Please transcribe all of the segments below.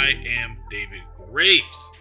I am David Graves.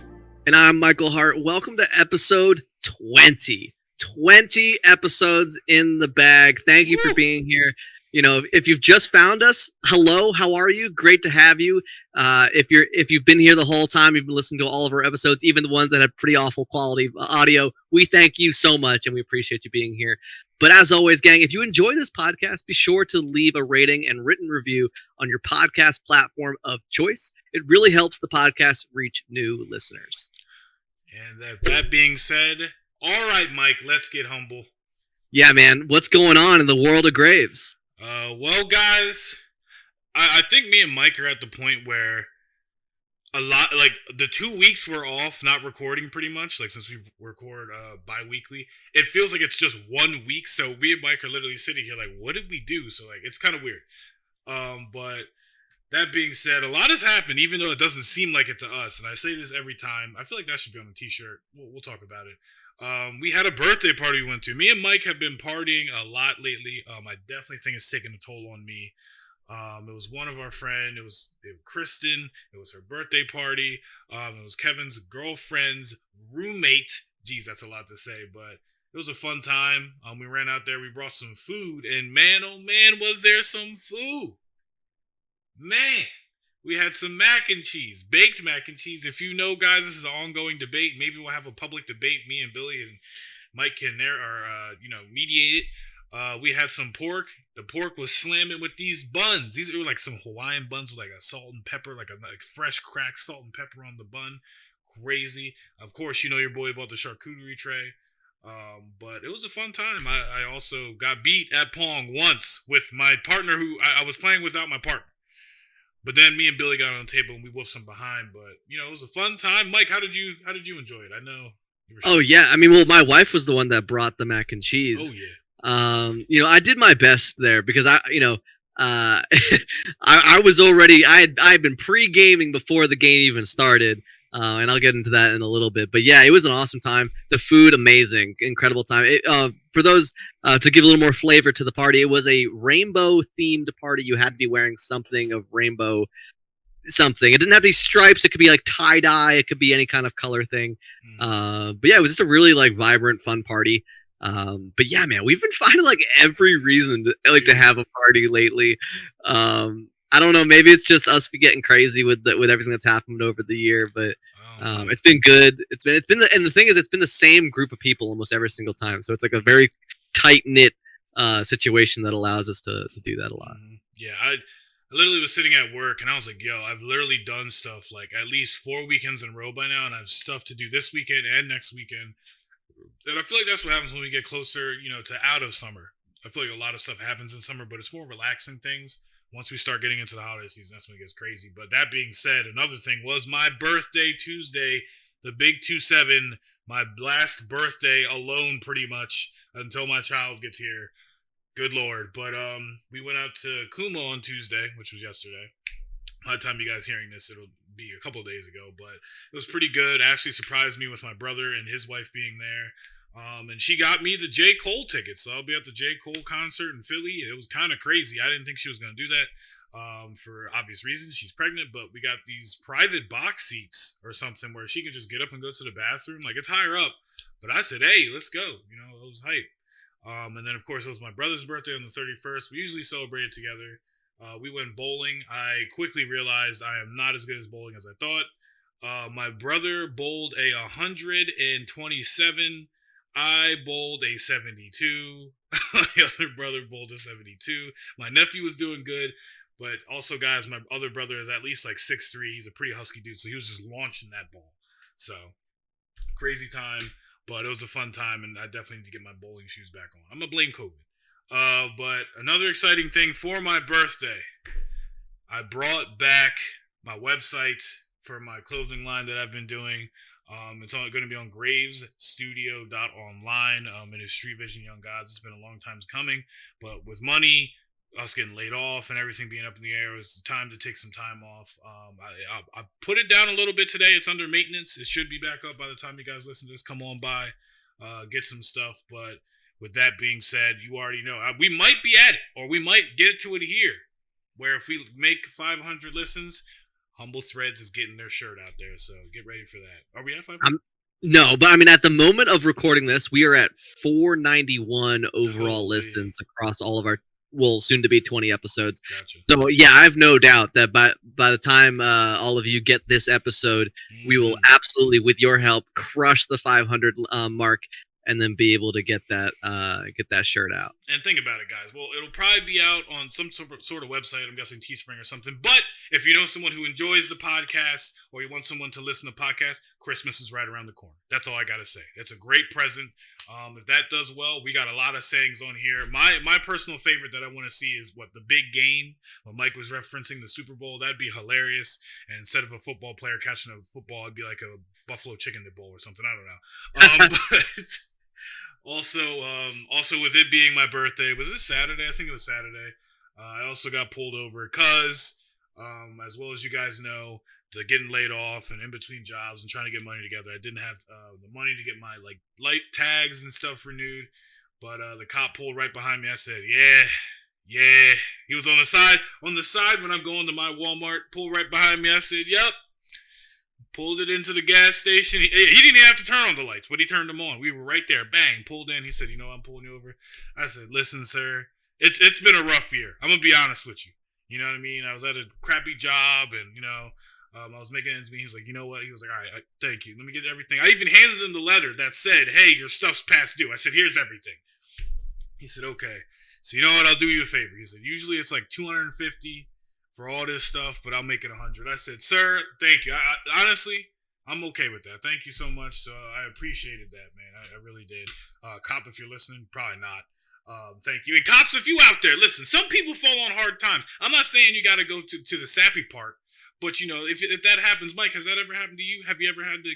And I'm Michael Hart. Welcome to episode 20. 20 episodes in the bag. Thank you for being here. You know, if you've just found us, hello, how are you? Great to have you. If you've been here the whole time, you've been listening to all of our episodes, even the ones that have pretty awful quality audio, we thank you so much and we appreciate you being here. But as always, gang, if you enjoy this podcast, be sure to leave a rating and written review on your podcast platform of choice. It really helps the podcast reach new listeners. And that being said, all right, Mike, let's get humble. Yeah, man. What's going on in the world of Graves? Well, guys, I think me and Mike are at the point where the 2 weeks we're off, not recording pretty much, like since we record bi-weekly, it feels like it's just 1 week. So me and Mike are literally sitting here like, what did we do? So like, it's kind of weird. But that being said, a lot has happened, even though it doesn't seem like it to us. And I say this every time. I feel like that should be on a t-shirt. We'll talk about it. We had a birthday party we went to. Me and Mike have been partying a lot lately. I definitely think it's taken a toll on me. It was one of our friends. It was Kristen. It was her birthday party. It was Kevin's girlfriend's roommate. Geez, that's a lot to say, but it was a fun time. We ran out there. We brought some food, and man, oh man, was there some food. Man, we had some mac and cheese, baked mac and cheese. If you know, guys, this is an ongoing debate. Maybe we'll have a public debate. Me and Billy and Mike can mediate it. We had some pork. The pork was slamming with these buns. These were like some Hawaiian buns with like a salt and pepper, like fresh cracked salt and pepper on the bun. Crazy. Of course, you know your boy bought the charcuterie tray. But it was a fun time. I also got beat at Pong once with my partner who I was playing without my partner. But then me and Billy got on the table and we whooped some behind. But you know, it was a fun time. Mike, how did you enjoy it? I know you were. Oh yeah, I mean, well, my wife was the one that brought the mac and cheese. Oh yeah. I did my best there because I was already I had been pre-gaming before the game even started. And I'll get into that in a little bit. But yeah, it was an awesome time. The food, amazing, incredible time. For those, to give a little more flavor to the party, it was a rainbow-themed party. You had to be wearing something of rainbow something. It didn't have any stripes. It could be like tie-dye. It could be any kind of color thing. But yeah, it was just a really like vibrant, fun party. But yeah, man, we've been finding like every reason to have a party lately. I don't know. Maybe it's just us getting crazy with everything that's happened over the year, but it's been good. And the thing is, it's been the same group of people almost every single time. So it's like a very tight knit situation that allows us to do that a lot. Yeah, I literally was sitting at work and I was like, yo, I've literally done stuff like at least 4 weekends in a row by now, and I have stuff to do this weekend and next weekend. And I feel like that's what happens when we get closer, to out of summer. I feel like a lot of stuff happens in summer, but it's more relaxing things. Once we start getting into the holiday season, that's when it gets crazy. But that being said, another thing was my birthday Tuesday, the big 2-7, my last birthday alone pretty much until my child gets here. Good Lord. But we went out to Kumo on Tuesday, which was yesterday. By the time you guys hearing this, it'll be a couple of days ago. But it was pretty good. Actually surprised me with my brother and his wife being there. And she got me the J. Cole ticket, so I'll be at the J. Cole concert in Philly. It was kind of crazy. I didn't think she was going to do that for obvious reasons. She's pregnant, but we got these private box seats or something where she can just get up and go to the bathroom. Like, it's higher up. But I said, hey, let's go. It was hype. And then, of course, it was my brother's birthday on the 31st. We usually celebrate it together. We went bowling. I quickly realized I am not as good as bowling as I thought. My brother bowled a 127. I bowled a 72. My other brother bowled a 72. My nephew was doing good. But also, guys, my other brother is at least like 6'3". He's a pretty husky dude. So he was just launching that ball. So, crazy time. But it was a fun time. And I definitely need to get my bowling shoes back on. I'm going to blame COVID. But another exciting thing for my birthday. I brought back my website for my clothing line that I've been doing. It's going to be on gravesstudio.online. It is Street Vision Young Gods. It's been a long time coming, but with money, us getting laid off and everything being up in the air, it was time to take some time off. I put it down a little bit today. It's under maintenance. It should be back up by the time you guys listen to this. Come on by, get some stuff. But with that being said, you already know we might be at it, or we might get to it here, where if we make 500 listens, Humble Threads is getting their shirt out there, so get ready for that. Are we at 500? No, but I mean, at the moment of recording this, we are at 491 overall Holy. listens across all of our, well, soon to be 20 episodes. Gotcha. So yeah, I have no doubt that by the time all of you get this episode, we will absolutely, with your help, crush the 500 mark, and then be able to get that shirt out. And think about it, guys. Well, it'll probably be out on some sort of website. I'm guessing Teespring or something. But if you know someone who enjoys the podcast, or you want someone to listen to podcasts, Christmas is right around the corner. That's all I gotta say. It's a great present. If that does well, we got a lot of sayings on here. My personal favorite that I want to see is the big game. When Mike was referencing the Super Bowl, that'd be hilarious. And instead of a football player catching a football, it'd be like a buffalo chicken bowl or something. I don't know. But also with it being my birthday, was this Saturday? I think it was Saturday. I also got pulled over because, as well as you guys know, getting laid off and in between jobs and trying to get money together, I didn't have the money to get my light tags and stuff renewed. But the cop pulled right behind me. I said, yeah. He was on the side when I'm going to my Walmart. Pulled right behind me. I said, yep. Pulled it into the gas station. He didn't even have to turn on the lights, but he turned them on. We were right there. Bang. Pulled in. He said, I'm pulling you over. I said, listen, sir, it's been a rough year. I'm going to be honest with you. You know what I mean? I was at a crappy job and, I was making ends meet. He was like, you know what? He was like, all right, thank you. Let me get everything. I even handed him the letter that said, hey, your stuff's past due. I said, here's everything. He said, okay. So you know what? I'll do you a favor. He said, usually it's like $250 for all this stuff, but I'll make it $100. I said, sir, thank you. I honestly, I'm okay with that. Thank you so much. So I appreciated that, man. I really did. Cop, if you're listening, probably not. Thank you. And cops, if you out there, listen, some people fall on hard times. I'm not saying you got to go to the sappy part, but if that happens, Mike, has that ever happened to you? Have you ever had to,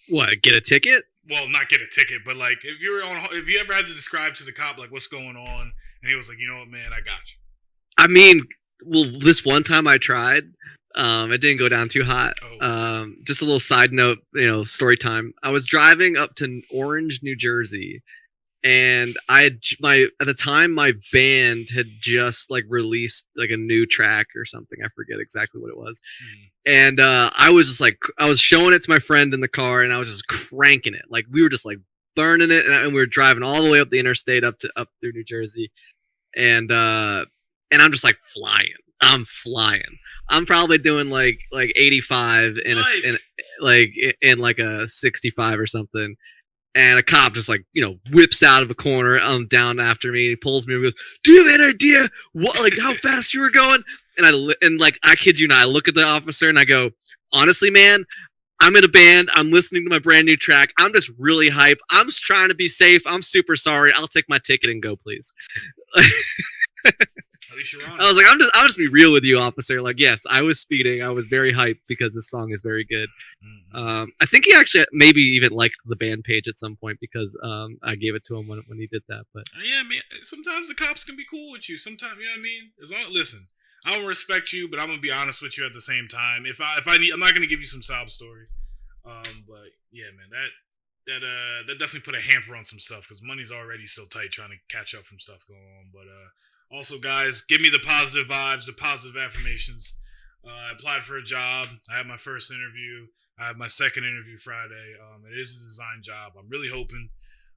What, get a ticket? Well, not get a ticket, but if you ever had to describe to the cop what's going on, and he was like, you know what, man, I got you. I mean, well, this one time I tried, it didn't go down too hot. Oh. Just a little side note, story time. I was driving up to Orange, New Jersey, and at the time my band had just released a new track or something. I forget exactly what it was. And I was showing it to my friend in the car, and I was just cranking it. We were just burning it, and we were driving all the way up the interstate up through New Jersey. And I'm just flying. I'm flying. I'm probably doing 85 in a 65 or something. And a cop just whips out of a corner down after me. He pulls me and goes, "Do you have any idea what how fast you were going?" And I kid you not, I look at the officer and I go, "Honestly, man, I'm in a band. I'm listening to my brand new track. I'm just really hype. I'm just trying to be safe. I'm super sorry. I'll take my ticket and go, please." At least you're on. I was like, I'll just be real with you, officer. Yes, I was speeding. I was very hyped because this song is very good. Mm-hmm. I think he actually maybe even liked the band page at some point because I gave it to him when he did that. But yeah, I mean, sometimes the cops can be cool with you. Sometimes, you know what I mean? Listen, I don't respect you, but I'm gonna be honest with you at the same time. If I need, I'm not gonna give you some sob story. But yeah, man, that definitely put a hamper on some stuff because money's already so tight trying to catch up from stuff going on. But also, guys, give me the positive vibes, the positive affirmations. I applied for a job. I had my first interview. I have my second interview Friday. It is a design job. I'm really hoping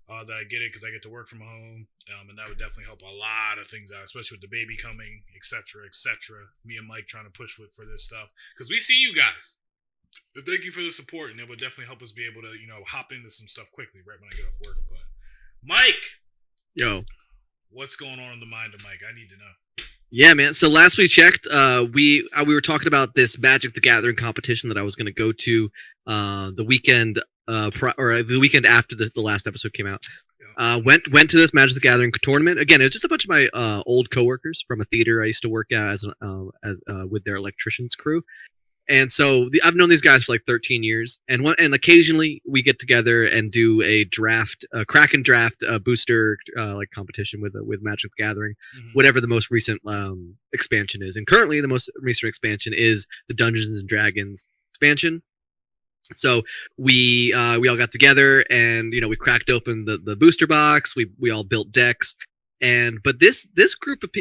that I get it because I get to work from home, and that would definitely help a lot of things out, especially with the baby coming, etc., etc. Me and Mike trying to push for this stuff because we see you guys. Thank you for the support, and it would definitely help us be able to, hop into some stuff quickly right when I get off work. But Mike, yo, what's going on in the mind of Mike? I need to know. Yeah, man. So last we checked, we were talking about this Magic the Gathering competition that I was going to go to the weekend the weekend after the last episode came out. Went to this Magic the Gathering tournament. Again, it was just a bunch of my old coworkers from a theater I used to work at as with their electricians crew. And so I've known these guys for 13 years, and occasionally we get together and do a draft, a Kraken draft, booster competition with Magic the Gathering, whatever the most recent expansion is. And currently, the most recent expansion is the Dungeons and Dragons expansion. So we all got together and we cracked open the booster box. We all built decks, but this group of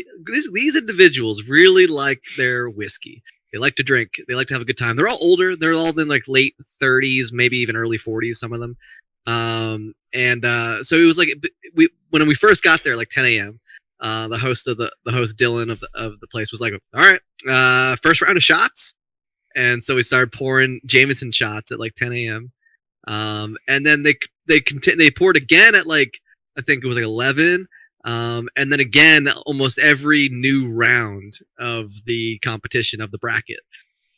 these individuals really like their whiskey. They like to drink. They like to have a good time. They're all older. They're all in like late 30s, maybe even early 40s. Some of them. So it was like when we first got there, like 10 a.m. The host Dylan of the place was like, all right, first round of shots. And so we started pouring Jameson shots at like 10 a.m. And then they poured again at like, I think it was like 11. And then again, almost every new round of the competition of the bracket.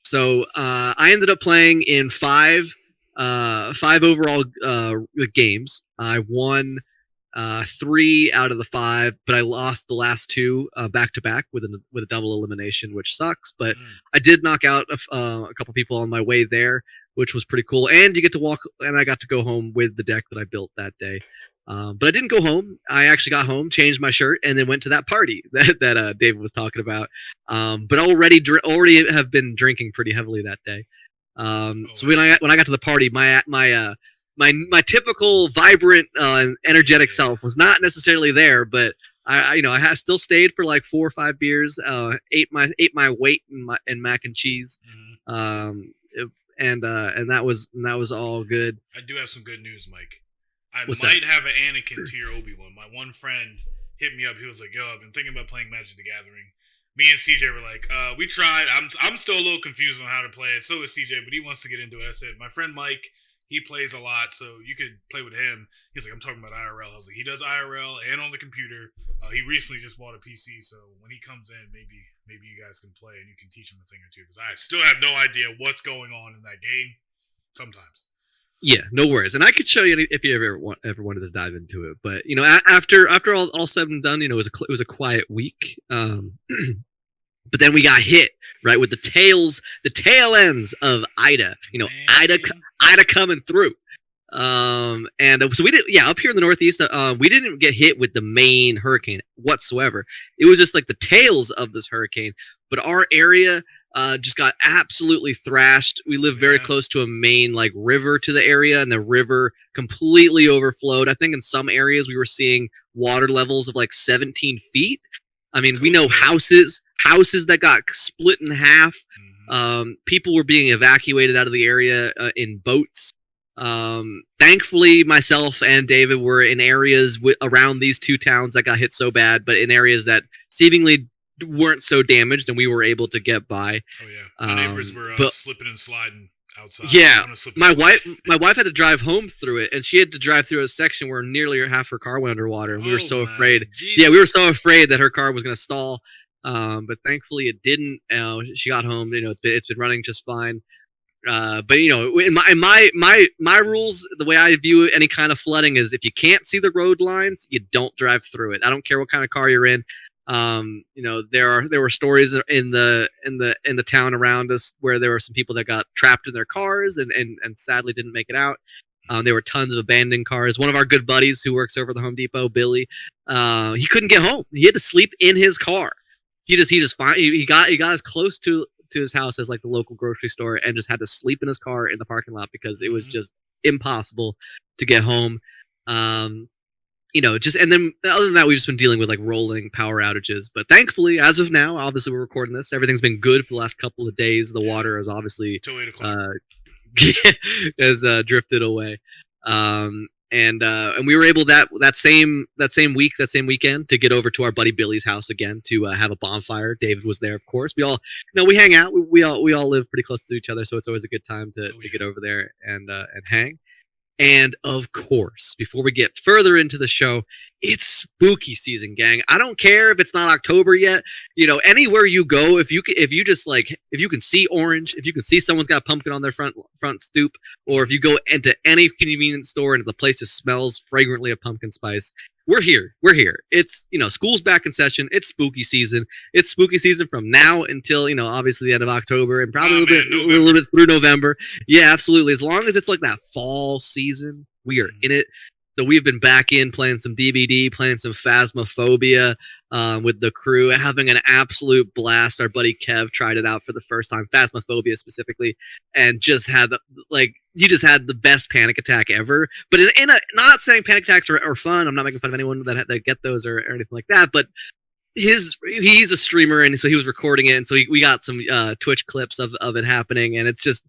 So I ended up playing in five overall games. I won 3 out of the 5, but I lost the last 2 back to back with a double elimination, which sucks. But I did knock out a couple people on my way there, which was pretty cool. And you get to walk, and I got to go home with the deck that I built that day. But I didn't go home. I actually got home, changed my shirt, and then went to that party that David was talking about. But already have been drinking pretty heavily that day. So when I got to the party, my typical vibrant and energetic self was not necessarily there, but I still stayed for like 4 or 5 beers. Ate my weight in mac and cheese. And that was all good. I do have some good news, Mike. I What's might that? have an Anakin tier Obi-Wan. My one friend hit me up. He was like, "Yo, I've been thinking about playing Magic the Gathering." Me and CJ were like, "We tried. I'm still a little confused on how to play it. So is CJ, but he wants to get into it." I said, "My friend Mike, he plays a lot, so you could play with him." He's like, "I'm talking about IRL." I was like, "He does IRL and on the computer. He recently just bought a PC, so when he comes in, maybe you guys can play and you can teach him a thing or two, because I still have no idea what's going on in that game sometimes." Yeah, no worries. And I could show you if you ever wanted to dive into it. But after all said and done, it was a quiet week. But then we got hit right with the tail ends of Ida. Ida coming through. So we did, up here in the Northeast, we didn't get hit with the main hurricane whatsoever. It was just like the tails of this hurricane. But our area just got absolutely thrashed. We live very close to a main like river to the area, and the river completely overflowed. I think in some areas we were seeing water levels of like 17 feet. I mean, we know houses that got split in half. People were being evacuated out of the area in boats. Thankfully, myself and David were in areas around these 2 towns that got hit so bad, but in areas that seemingly weren't so damaged, and we were able to get by. Oh yeah, my neighbors were slipping and sliding outside. Yeah, my wife had to drive home through it, and she had to drive through a section where nearly half her car went underwater, and we were so afraid. Jesus. Yeah, we were so afraid that her car was going to stall, but thankfully it didn't. She got home. It's been running just fine. But in my rules, the way I view any kind of flooding is if you can't see the road lines, you don't drive through it. I don't care what kind of car you're in. There were stories in the town around us where there were some people that got trapped in their cars and sadly didn't make it out. There were tons of abandoned cars. One of our good buddies who works over the Home Depot, Billy, he couldn't get home. He had to sleep in his car. He got as close to his house as like the local grocery store, and just had to sleep in his car in the parking lot because it was just impossible to get home. And then other than that, we've just been dealing with like rolling power outages. But thankfully, as of now, obviously we're recording this, everything's been good for the last couple of days. The water is obviously till 8 o'clock. has drifted away. And we were able that same weekend to get over to our buddy Billy's house again to have a bonfire. David was there, of course. We all, we hang out. We all live pretty close to each other, so it's always a good time to get over there and hang. And of course, before we get further into the show, it's spooky season, gang. I don't care if it's not October yet. Anywhere you go, if you can see orange, if you can see someone's got a pumpkin on their front stoop, or if you go into any convenience store and the place just smells fragrantly of pumpkin spice, we're here. It's, school's back in session. It's spooky season. It's spooky season from now until, obviously the end of October and probably a little bit through November. Yeah, absolutely. As long as it's like that fall season, we are in it. So we've been back in playing some DBD, playing some Phasmophobia with the crew, having an absolute blast. Our buddy Kev tried it out for the first time, Phasmophobia specifically, and just had the best panic attack ever. But not saying panic attacks are fun. I'm not making fun of anyone that get those or anything like that. But he's a streamer, and so he was recording it, and so we got some Twitch clips of it happening, and it's just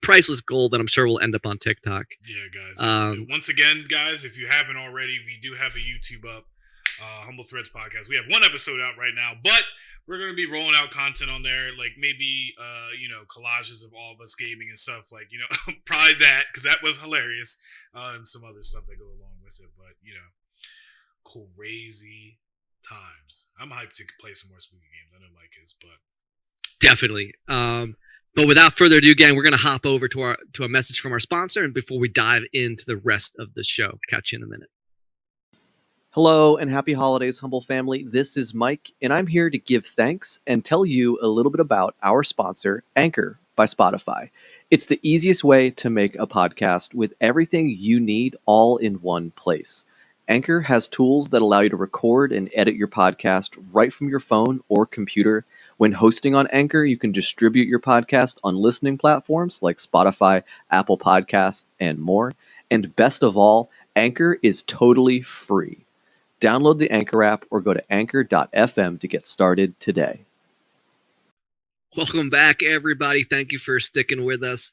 priceless gold that I'm sure will end up on TikTok. Yeah, guys. Once again, guys, if you haven't already, we do have a YouTube up, Humble Threads Podcast. We have one episode out right now, but we're going to be rolling out content on there, like maybe, collages of all of us gaming and stuff, like, probably that, because that was hilarious, and some other stuff that go along with it, but, crazy times. I'm hyped to play some more spooky games. I know Mike is, but... Definitely. But without further ado, gang, we're going to hop over to a message from our sponsor, and before we dive into the rest of the show. Catch you in a minute. Hello and happy holidays, Humble family. This is Mike, and I'm here to give thanks and tell you a little bit about our sponsor, Anchor by Spotify. It's the easiest way to make a podcast with everything you need all in one place. Anchor has tools that allow you to record and edit your podcast right from your phone or computer. When hosting on Anchor, you can distribute your podcast on listening platforms like Spotify, Apple Podcasts, and more. And best of all, Anchor is totally free. Download the Anchor app or go to anchor.fm to get started today. Welcome back, everybody. Thank you for sticking with us.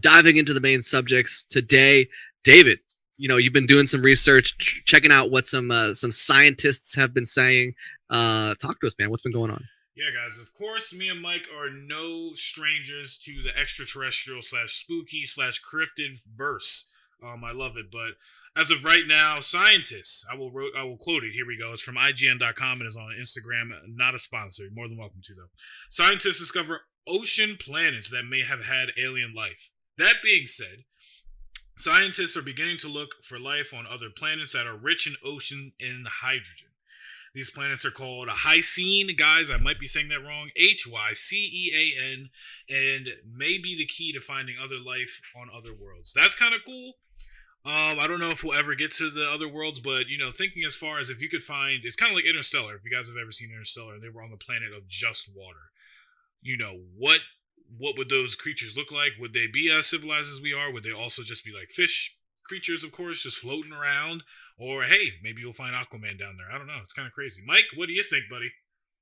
Diving into the main subjects today, David, you've been doing some research, checking out what some scientists have been saying. Talk to us, man. What's been going on? Yeah, guys, of course, me and Mike are no strangers to the extraterrestrial / spooky / cryptid verse. I love it, but as of right now, scientists, I will quote it. Here we go. It's from IGN.com and is on Instagram. Not a sponsor. You're more than welcome to, though. Scientists discover ocean planets that may have had alien life. That being said, scientists are beginning to look for life on other planets that are rich in ocean and hydrogen. These planets are called Hycean, guys. I might be saying that wrong. Hycean, and may be the key to finding other life on other worlds. That's kind of cool. I don't know if we'll ever get to the other worlds, but, thinking as far as if you could find, it's kind of like Interstellar. If you guys have ever seen Interstellar, and they were on the planet of just water. What would those creatures look like? Would they be as civilized as we are? Would they also just be like fish creatures, of course, just floating around? Or, hey, maybe you'll find Aquaman down there. I don't know. It's kind of crazy. Mike, what do you think, buddy?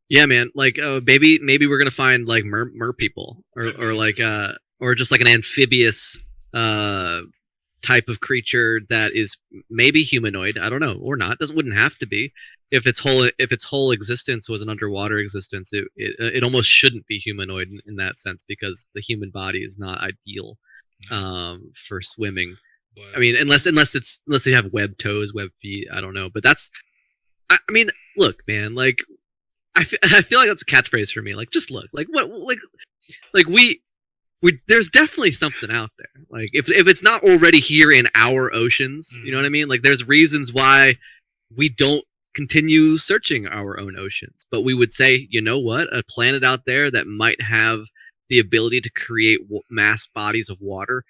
Yeah, man. Like, maybe we're gonna find like mer people, or just like an amphibious type of creature that is maybe humanoid. I don't know, or not. Wouldn't have to be. If its whole existence was an underwater existence, it almost shouldn't be humanoid in that sense, because the human body is not ideal for swimming. But, I mean, unless they have web toes, web feet. I don't know, but I mean, look, man. Like, I feel like that's a catchphrase for me. Like, just look. Like, what? Like we there's definitely something out there. Like, if it's not already here in our oceans, you know what I mean? Like, there's reasons why we don't continue searching our own oceans, but we would say, you know what? A planet out there that might have the ability to create mass bodies of water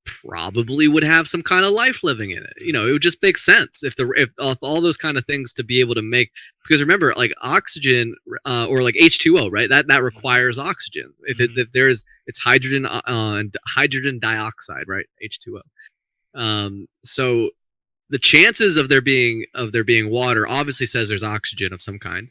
probably would have some kind of life living in it. It would just make sense if all those kind of things to be able to make, because remember, like oxygen or like H2O, right? That requires oxygen. If there's, it's hydrogen and hydrogen dioxide, right? H2O. So the chances of there being water obviously says there's oxygen of some kind,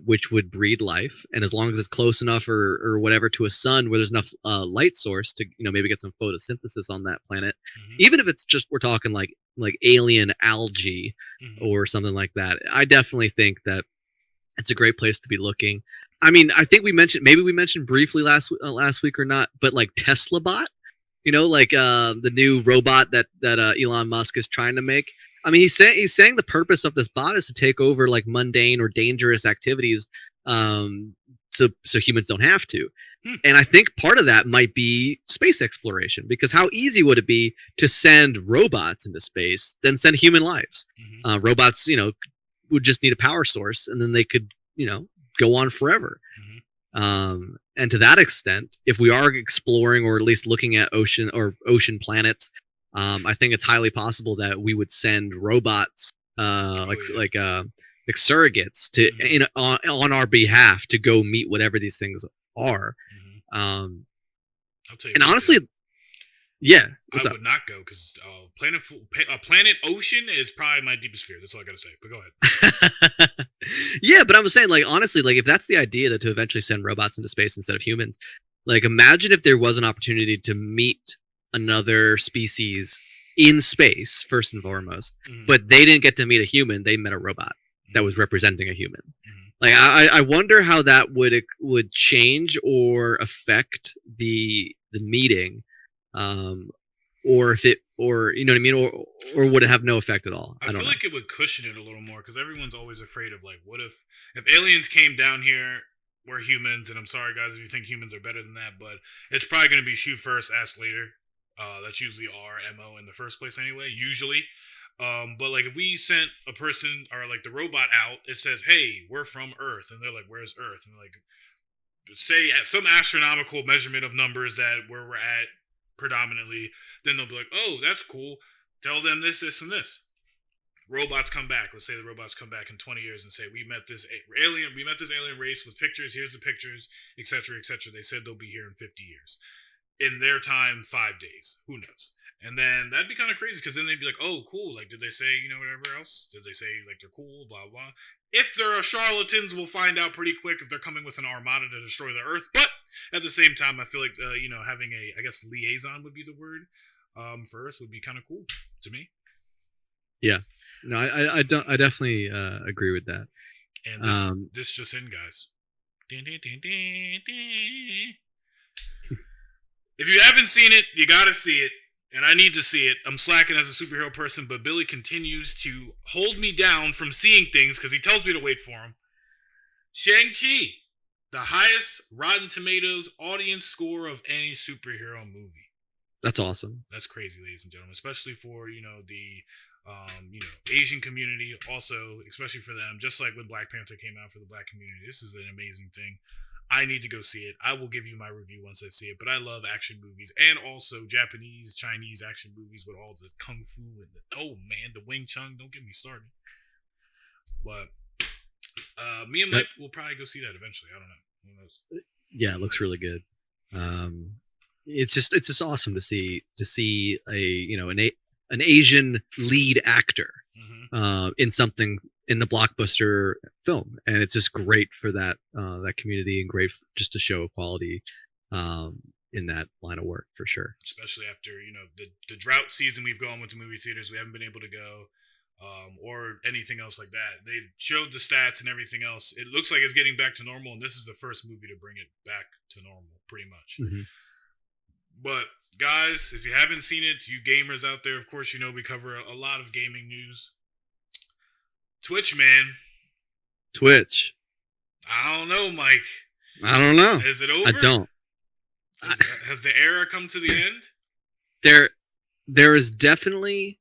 which would breed life. And as long as it's close enough or whatever to a sun where there's enough light source to maybe get some photosynthesis on that planet, even if it's just, we're talking like alien algae or something like that, I definitely think that it's a great place to be looking. I mean, I think we mentioned briefly last week or not, but like Tesla Bot, the new robot that Elon Musk is trying to make. I mean, he's saying the purpose of this bot is to take over like mundane or dangerous activities, so humans don't have to. And I think part of that might be space exploration, because how easy would it be to send robots into space than send human lives? Robots, would just need a power source, and then they could, go on forever. And to that extent, if we are exploring or at least looking at ocean planets, I think it's highly possible that we would send robots, like surrogates to on our behalf to go meet whatever these things are. I'll tell you. And honestly, Yeah. I What's up? would not go because planet ocean is probably my deepest fear. That's all I gotta say. But go ahead. Yeah, but I was saying, like, honestly, like, if that's the idea to eventually send robots into space instead of humans, like, imagine if there was an opportunity to meet another species in space, first and foremost, but they didn't get to meet a human, they met a robot that was representing a human. Like, I wonder how that would change or affect the meeting, or if it, or you know what I mean, or would it have no effect at all? I feel like it would cushion it a little more because everyone's always afraid of, like, what if aliens came down here, we're humans, and I'm sorry guys if you think humans are better than that, but it's probably going to be shoot first, ask later. That's usually our MO in the first place anyway, usually. But like if we sent a person or like the robot out, it says, "Hey, we're from Earth," and they're like, "Where's Earth?" And like say at some astronomical measurement of numbers that where we're at predominantly, then they'll be like, "Oh, that's cool. Tell them this, this, and this." Robots come back. Let's say the robots come back in 20 years and say, we met this alien race with pictures. Here's the pictures, etc., etc. They said they'll be here in 50 years. In their time, 5 days. Who knows? And then that'd be kind of crazy because then they'd be like, oh, cool. Like, did they say, whatever else? Did they say, like, they're cool, blah, blah? If there are charlatans, we'll find out pretty quick if they're coming with an armada to destroy the Earth. But at the same time, I feel like, having I guess liaison would be the word for Earth would be kind of cool to me. Yeah. No, I definitely agree with that. And this just in, guys. Ding, ding, ding, ding, ding. If you haven't seen it, you gotta see it. And I need to see it. I'm slacking as a superhero person, but Billy continues to hold me down from seeing things because he tells me to wait for him. Shang-Chi, the highest Rotten Tomatoes audience score of any superhero movie. That's awesome. That's crazy, ladies and gentlemen, especially for, the Asian community, also, especially for them, just like when Black Panther came out for the Black community. This is an amazing thing. I need to go see it. I will give you my review once I see it, but I love action movies and also Japanese, Chinese action movies with all the kung fu and the Wing Chun. Don't get me started. But me and Mike will probably go see that eventually. I don't know. Who knows? Yeah, it looks really good. It's just awesome to see an Asian lead actor in something in a blockbuster film, and it's just great for that community and great just to show quality in that line of work for sure. Especially after the drought season we've gone with the movie theaters, we haven't been able to go or anything else like that. They showed the stats and everything else. It looks like it's getting back to normal, and this is the first movie to bring it back to normal, pretty much. But guys, if you haven't seen it, you gamers out there, of course, we cover a lot of gaming news. Twitch, man. Twitch. I don't know, Mike. I don't know. Is it over? I don't. Has the era come to the end? There is definitely...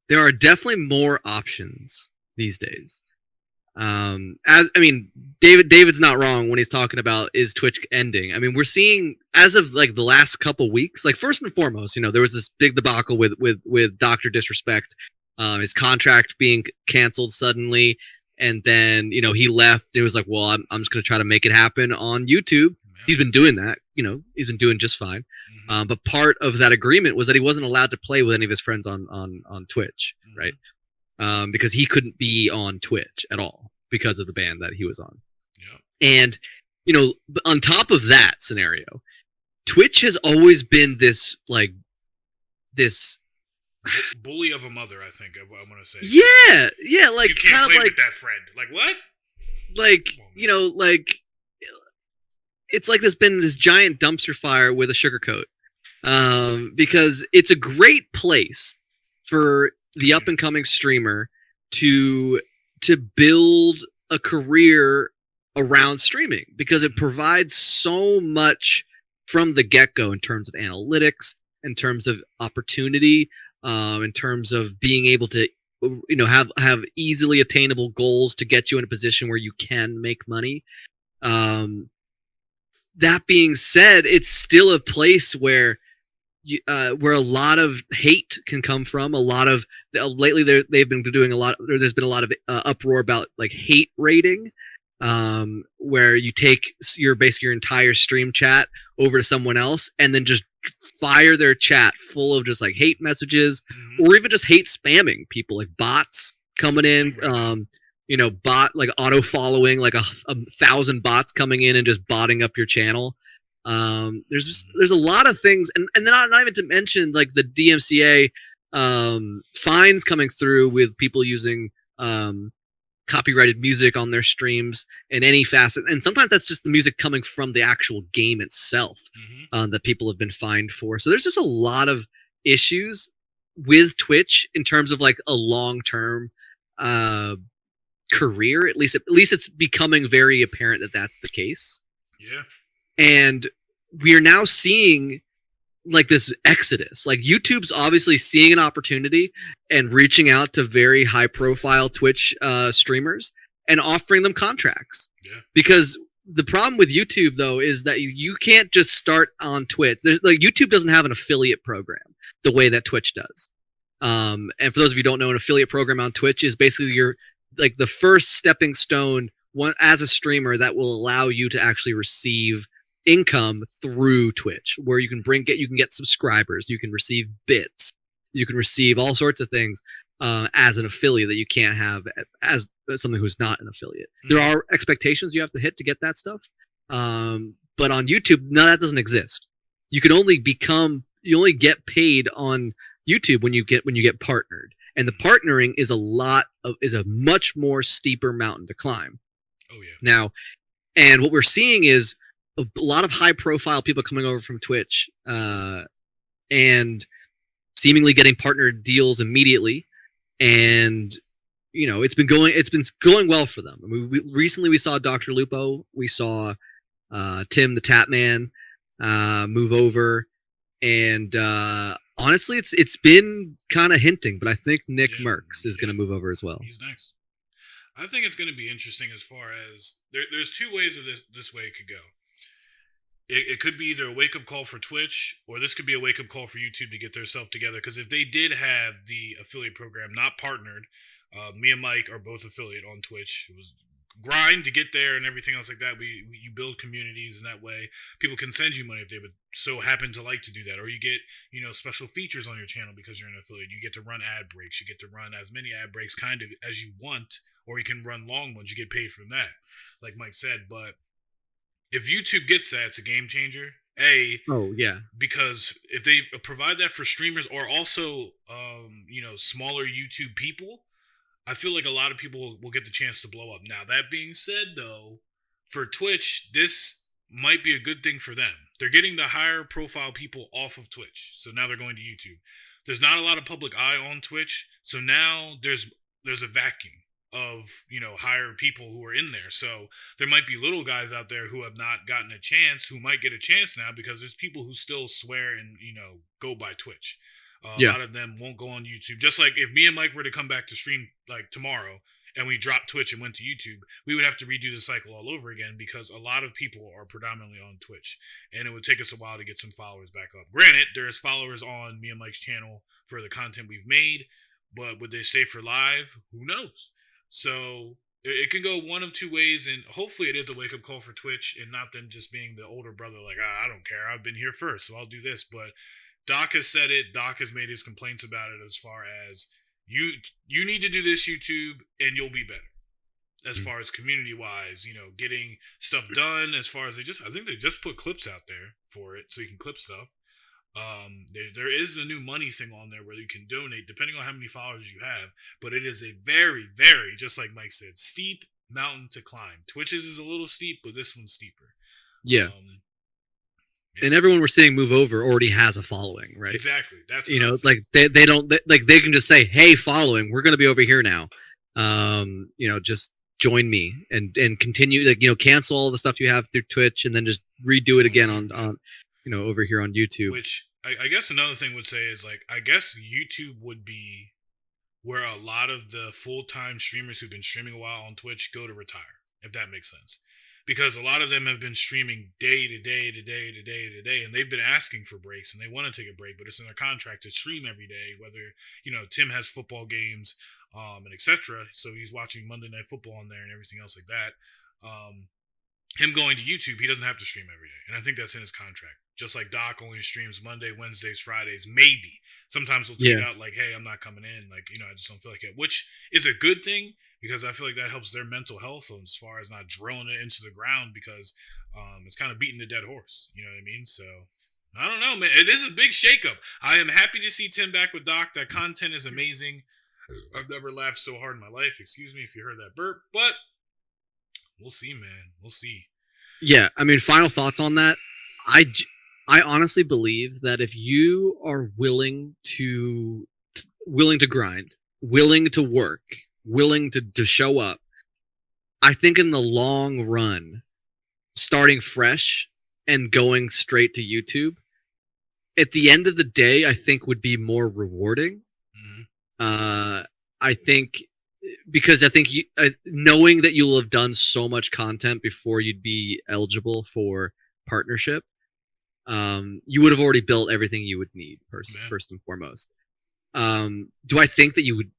There are definitely more options these days. David's not wrong when he's talking about is Twitch ending. I mean, we're seeing as of like the last couple weeks, like first and foremost, there was this big debacle with Dr. Disrespect, his contract being canceled suddenly, and then he left. It was like, well, I'm just gonna try to make it happen on YouTube. He's been doing that, he's been doing just fine. But part of that agreement was that he wasn't allowed to play with any of his friends on Twitch, right? Because he couldn't be on Twitch at all because of the band that he was on. Yeah. And, on top of that scenario, Twitch has always been this bully of a mother, I think I want to say. Yeah, like you can't kind play of like with that friend. Like what? Like, it's like there's been this giant dumpster fire with a sugar coat. Because it's a great place for the up and coming streamer to build a career around streaming, because it provides so much from the get-go in terms of analytics, in terms of opportunity, in terms of being able to have easily attainable goals to get you in a position where you can make money. That being said, it's still a place where a lot of hate can come from. A lot of lately they've been doing a lot. There's been a lot of uproar about like hate raiding, where you take your basically your entire stream chat over to someone else and then just fire their chat full of just like hate messages or even just hate spamming people, like bots coming in. Bot like auto following, like a 1,000 bots coming in and just botting up your channel. There's a lot of things, and then not even to mention like the DMCA fines coming through with people using copyrighted music on their streams in any facet, and sometimes that's just the music coming from the actual game itself that people have been fined for. So there's just a lot of issues with Twitch in terms of like a long-term career. At least it's becoming very apparent that that's the case. Yeah. And we are now seeing like this exodus. Like YouTube's obviously seeing an opportunity and reaching out to very high profile Twitch streamers and offering them contracts. Yeah. Because the problem with YouTube though is that you can't just start on Twitch. YouTube doesn't have an affiliate program the way that Twitch does. And for those of you who don't know, an affiliate program on Twitch is basically your like the first stepping stone as a streamer that will allow you to actually receive income through Twitch, where you can get subscribers, you can receive bits, you can receive all sorts of things as an affiliate that you can't have as something who's not an affiliate. There are expectations you have to hit to get that stuff, but on YouTube, no, that doesn't exist. You only get paid on YouTube when you get partnered, and the partnering is a much more steeper mountain to climb. Oh yeah. Now, and what we're seeing is a lot of high profile people coming over from Twitch and seemingly getting partnered deals immediately, and it's been going well for them. I mean, recently we saw Dr. Lupo, we saw Tim the Tapman move over, and honestly it's been kind of hinting, but I think Nick Merckx is going to move over as well. He's next. I think it's going to be interesting as far as there's two ways of this way it could go. It could be either a wake-up call for Twitch, or this could be a wake-up call for YouTube to get their stuff together. Because if they did have the affiliate program not partnered, me and Mike are both affiliate on Twitch. It was grind to get there and everything else like that. You build communities in that way. People can send you money if they would so happen to like to do that. Or you get, special features on your channel because you're an affiliate. You get to run ad breaks. You get to run as many ad breaks kind of as you want, or you can run long ones. You get paid from that, like Mike said. But if YouTube gets that, it's a game changer. Oh yeah. Because if they provide that for streamers or also, smaller YouTube people, I feel like a lot of people will get the chance to blow up. Now, that being said, though, for Twitch, this might be a good thing for them. They're getting the higher profile people off of Twitch, so now they're going to YouTube. There's not a lot of public eye on Twitch, so now there's a vacuum of higher people who are in there. So there might be little guys out there who have not gotten a chance, who might get a chance now because there's people who still swear and go by Twitch. A lot of them won't go on YouTube. Just like if me and Mike were to come back to stream like tomorrow and we dropped Twitch and went to YouTube, we would have to redo the cycle all over again because a lot of people are predominantly on Twitch, and it would take us a while to get some followers back up. Granted, there's followers on me and Mike's channel for the content we've made, but would they stay for live? Who knows? So it can go one of two ways, and hopefully it is a wake-up call for Twitch and not them just being the older brother like, I don't care, I've been here first, so I'll do this. But Doc has said it. Doc has made his complaints about it as far as you need to do this, YouTube, and you'll be better. As far as community-wise, getting stuff done, as far as I think they just put clips out there for it, so you can clip stuff. There is a new money thing on there where you can donate depending on how many followers you have, but it is a very, very, just like Mike said, steep mountain to climb. Twitch's is a little steep, but this one's steeper. Yeah. And everyone we're seeing move over already has a following, right? Exactly. That's like they don't like they can just say, "Hey, following, we're going to be over here now." Just join me and continue. Like cancel all the stuff you have through Twitch and then just redo it again on over here on YouTube. Which I guess another thing would say is I guess YouTube would be where a lot of the full-time streamers who've been streaming a while on Twitch go to retire, if that makes sense. Because a lot of them have been streaming day to day to day to day to day, and they've been asking for breaks, and they want to take a break, but it's in their contract to stream every day, whether, Tim has football games, and etc. So he's watching Monday Night Football on there and everything else like that. him going to YouTube, he doesn't have to stream every day, and I think that's in his contract. Just like Doc only streams Monday, Wednesdays, Fridays, maybe. Sometimes he'll tweet out like, "Hey, I'm not coming in. Like, I just don't feel like it," which is a good thing because I feel like that helps their mental health as far as not drilling it into the ground because it's kind of beating the dead horse. You know what I mean? So I don't know, man. It is a big shakeup. I am happy to see Tim back with Doc. That content is amazing. I've never laughed so hard in my life. Excuse me if you heard that burp, but we'll see, man. We'll see. Yeah, I mean, final thoughts on that. I honestly believe that if you are willing to grind, willing to work, willing to show up, I think in the long run, starting fresh and going straight to YouTube, at the end of the day, I think would be more rewarding. Mm-hmm. I think because I think knowing that you'll have done so much content before you'd be eligible for partnership, you would have already built everything you would need first and foremost. Do I think that you would?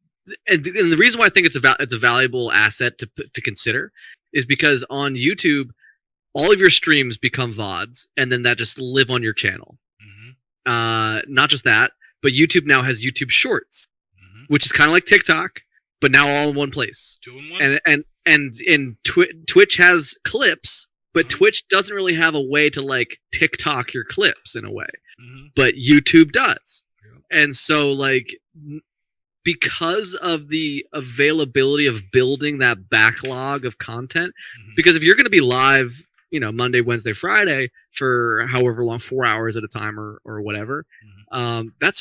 And the reason why I think it's a valuable asset to consider is because on YouTube, all of your streams become VODs, and then that just live on your channel. Mm-hmm. Not just that, but YouTube now has YouTube Shorts, mm-hmm. which is kind of like TikTok, but now all in one place. 2 in 1. And Twitch has clips. But Twitch doesn't really have a way to like TikTok your clips in a way, mm-hmm. but YouTube does. Yeah. And so like, because of the availability of building that backlog of content, mm-hmm. because if you're going to be live, Monday, Wednesday, Friday for however long, 4 hours at a time or whatever, mm-hmm. That's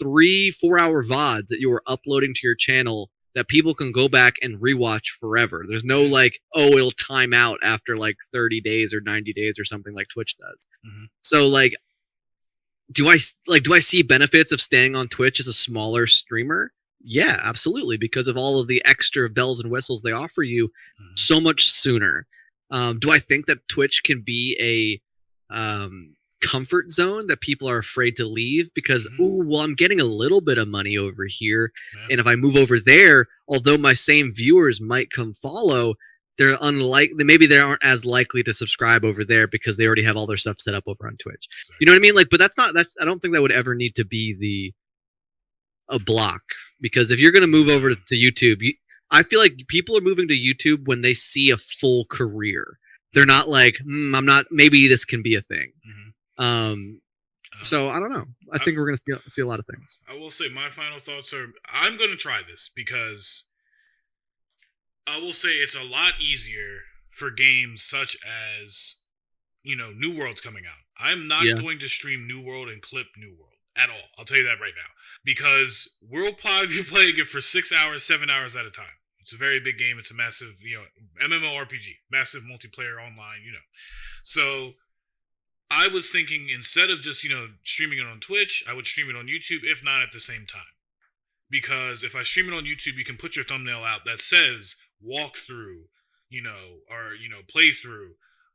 3-4 hour VODs that you are uploading to your channel that people can go back and rewatch forever. There's no like, it'll time out after like 30 days or 90 days or something like Twitch does. Mm-hmm. So like, do I see benefits of staying on Twitch as a smaller streamer? Yeah, absolutely. Because of all of the extra bells and whistles they offer you mm-hmm. so much sooner. Do I think that Twitch can be a comfort zone that people are afraid to leave because I'm getting a little bit of money over here, and if I move over there, although my same viewers might come follow, they're maybe they aren't as likely to subscribe over there because they already have all their stuff set up over on Twitch. Exactly. You know what I mean? Like, but I don't think that would ever need to be a block, because if you're going to move over to YouTube, I feel like people are moving to YouTube when they see a full career. They're not like, maybe this can be a thing. Mm-hmm. So I don't know. I think we're going to see a lot of things. I will say my final thoughts are, I'm going to try this because I will say it's a lot easier for games such as, New World's coming out. I'm not going to stream New World and clip New World at all. I'll tell you that right now, because we'll probably be playing it for 6 hours, 7 hours at a time. It's a very big game. It's a massive, MMORPG, massive multiplayer online, So I was thinking instead of just, streaming it on Twitch, I would stream it on YouTube, if not at the same time. Because if I stream it on YouTube, you can put your thumbnail out that says walkthrough, or, playthrough,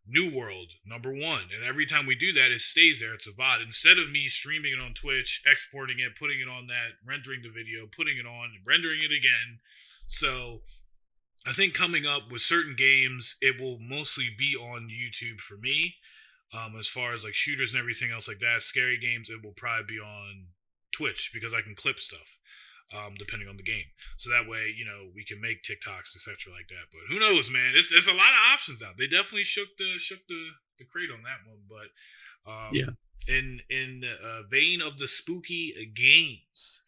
New World, number 1. And every time we do that, it stays there. It's a VOD. Instead of me streaming it on Twitch, exporting it, putting it on that, rendering the video, putting it on, rendering it again. So I think coming up with certain games, it will mostly be on YouTube for me. As far as like shooters and everything else like that, scary games, it will probably be on Twitch because I can clip stuff, depending on the game. So that way, we can make TikToks, etc. like that. But who knows, man? It's a lot of options out. They definitely shook the crate on that one. But in the vein of the spooky games,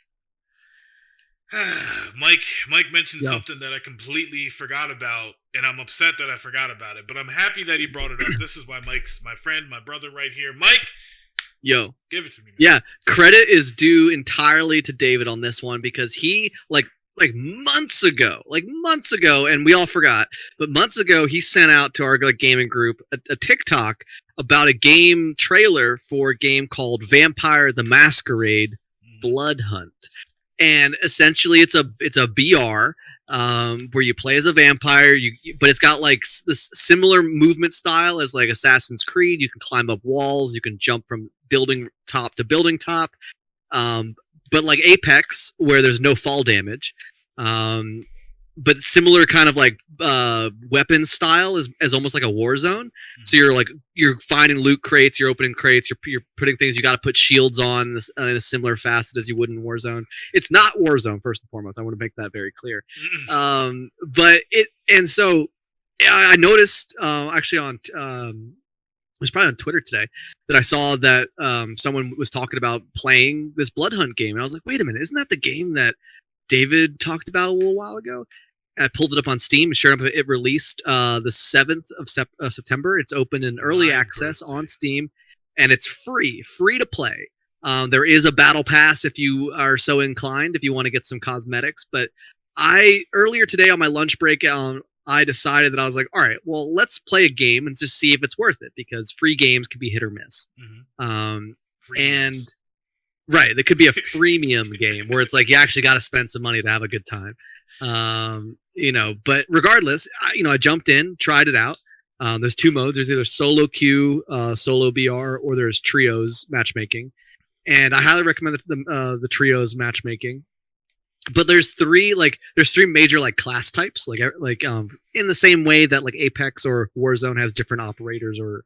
Mike mentioned something that I completely forgot about, and I'm upset that I forgot about it, but I'm happy that he brought it up. This is why Mike's my friend, my brother right here. Mike! Yo. Give it to me, man. Yeah, credit is due entirely to David on this one, because he, like months ago, and we all forgot, but months ago, he sent out to our gaming group a TikTok about a game trailer for a game called Vampire the Masquerade Blood Hunt. And essentially, it's a BR where you play as a vampire. But it's got like this similar movement style as like Assassin's Creed. You can climb up walls. You can jump from building top to building top. But like Apex, where there's no fall damage. but similar kind of like weapon style as almost like a war zone. So you're finding loot crates, you're opening crates, you're putting things. You got to put shields on in a similar facet as you would in Warzone. It's not Warzone first and foremost. I want to make that very clear. But so I noticed actually on it was probably on Twitter today that I saw that someone was talking about playing this Blood Hunt game, and I was like, wait a minute, isn't that the game that David talked about a little while ago? And I pulled it up on Steam, and sure enough, it released the 7th of September. It's open in early access on Steam, and it's free to play. There is a battle pass if you are so inclined, if you want to get some cosmetics. But earlier today on my lunch break, I decided that I was like, all right, well, let's play a game and just see if it's worth it, because free games can be hit or miss. Right, it could be a freemium game where it's like you actually got to spend some money to have a good time. But regardless, I jumped in, tried it out. There's 2 modes. There's either solo queue, solo BR, or there's trios matchmaking. And I highly recommend the trios matchmaking. But there's 3 major like class types, like in the same way that like Apex or Warzone has different operators or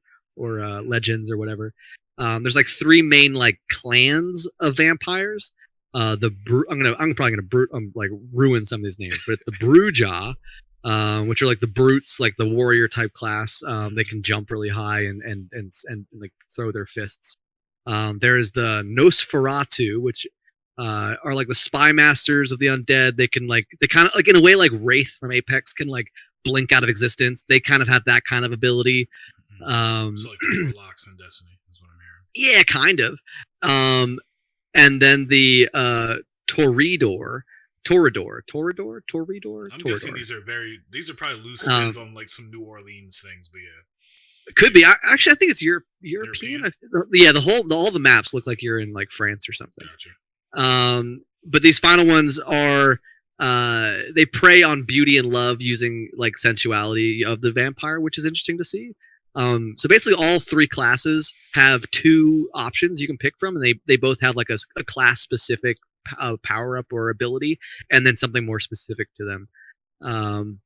legends or whatever. There's like 3 main like clans of vampires. I'm probably gonna ruin some of these names, but it's the Brujah, which are like the brutes, like the warrior type class. They can jump really high and like throw their fists. There's the Nosferatu, which are like the spy masters of the undead. They kind of like in a way like Wraith from Apex can like blink out of existence. They kind of have that kind of ability. So like Warlocks in Destiny is what I'm hearing. Yeah, kind of. And then the Toreador. I'm guessing these are probably loose spins on like some New Orleans things, but yeah. Could be. I think it's European. Yeah, all the maps look like you're in like France or something. Gotcha. But these final ones are they prey on beauty and love using like sensuality of the vampire, which is interesting to see. So basically all 3 classes have 2 options you can pick from, and they both have like a class specific power up or ability, and then something more specific to them.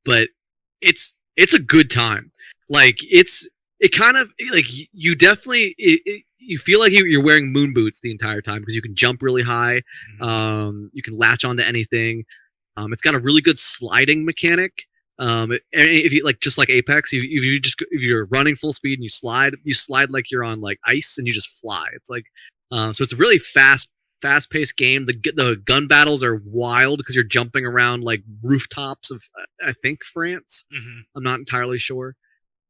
But it's a good time. Like it kind of like you definitely you feel like you're wearing moon boots the entire time, because you can jump really high. You can latch onto anything. It's got a really good sliding mechanic. If you like, just like Apex, if you're running full speed and you slide like you're on like ice and you just fly. It's like, so it's a really fast-paced game. The gun battles are wild because you're jumping around like rooftops of, I think, France. I'm not entirely sure.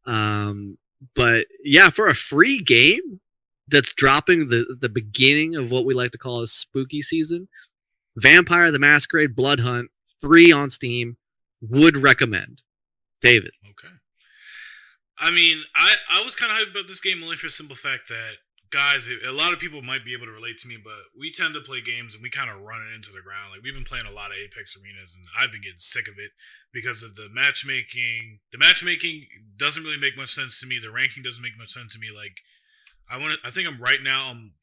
But yeah, for a free game that's dropping the beginning of what we like to call a spooky season, Vampire the Masquerade Blood Hunt, free on Steam. Would recommend. David. Okay. I mean, I was kind of hyped about this game only for the simple fact that, guys, a lot of people might be able to relate to me, but we tend to play games and we kind of run it into the ground. Like, we've been playing a lot of Apex arenas, and I've been getting sick of it because of the matchmaking. The matchmaking doesn't really make much sense to me. The ranking doesn't make much sense to me. Like, I think I'm right now, I'm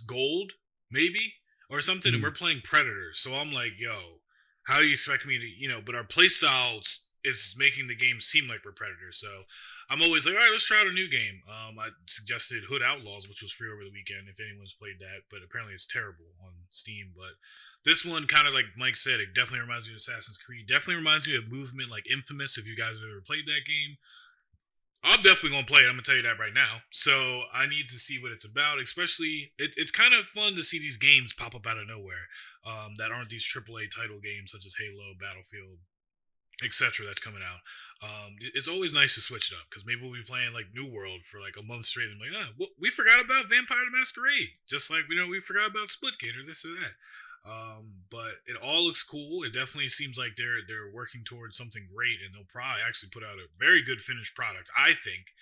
gold, maybe, or something, and we're playing Predators. So I'm like, yo, how do you expect me to, but our playstyle is making the game seem like we're Predators. So I'm always like, all right, let's try out a new game. I suggested Hood Outlaws, which was free over the weekend, if anyone's played that, but apparently it's terrible on Steam. But this one, kind of like Mike said, it definitely reminds me of Assassin's Creed. Definitely reminds me of movement like Infamous, if you guys have ever played that game. I'm definitely going to play it. I'm going to tell you that right now. So I need to see what it's about. Especially, it's kind of fun to see these games pop up out of nowhere that aren't these AAA title games such as Halo, Battlefield, etc. that's coming out. It's always nice to switch it up, because maybe we'll be playing like New World for like a month straight and like, we forgot about Vampire the Masquerade. Just like, we forgot about Splitgate or this or that. But it all looks cool. It definitely seems like they're working towards something great, and they'll probably actually put out a very good finished product, I think.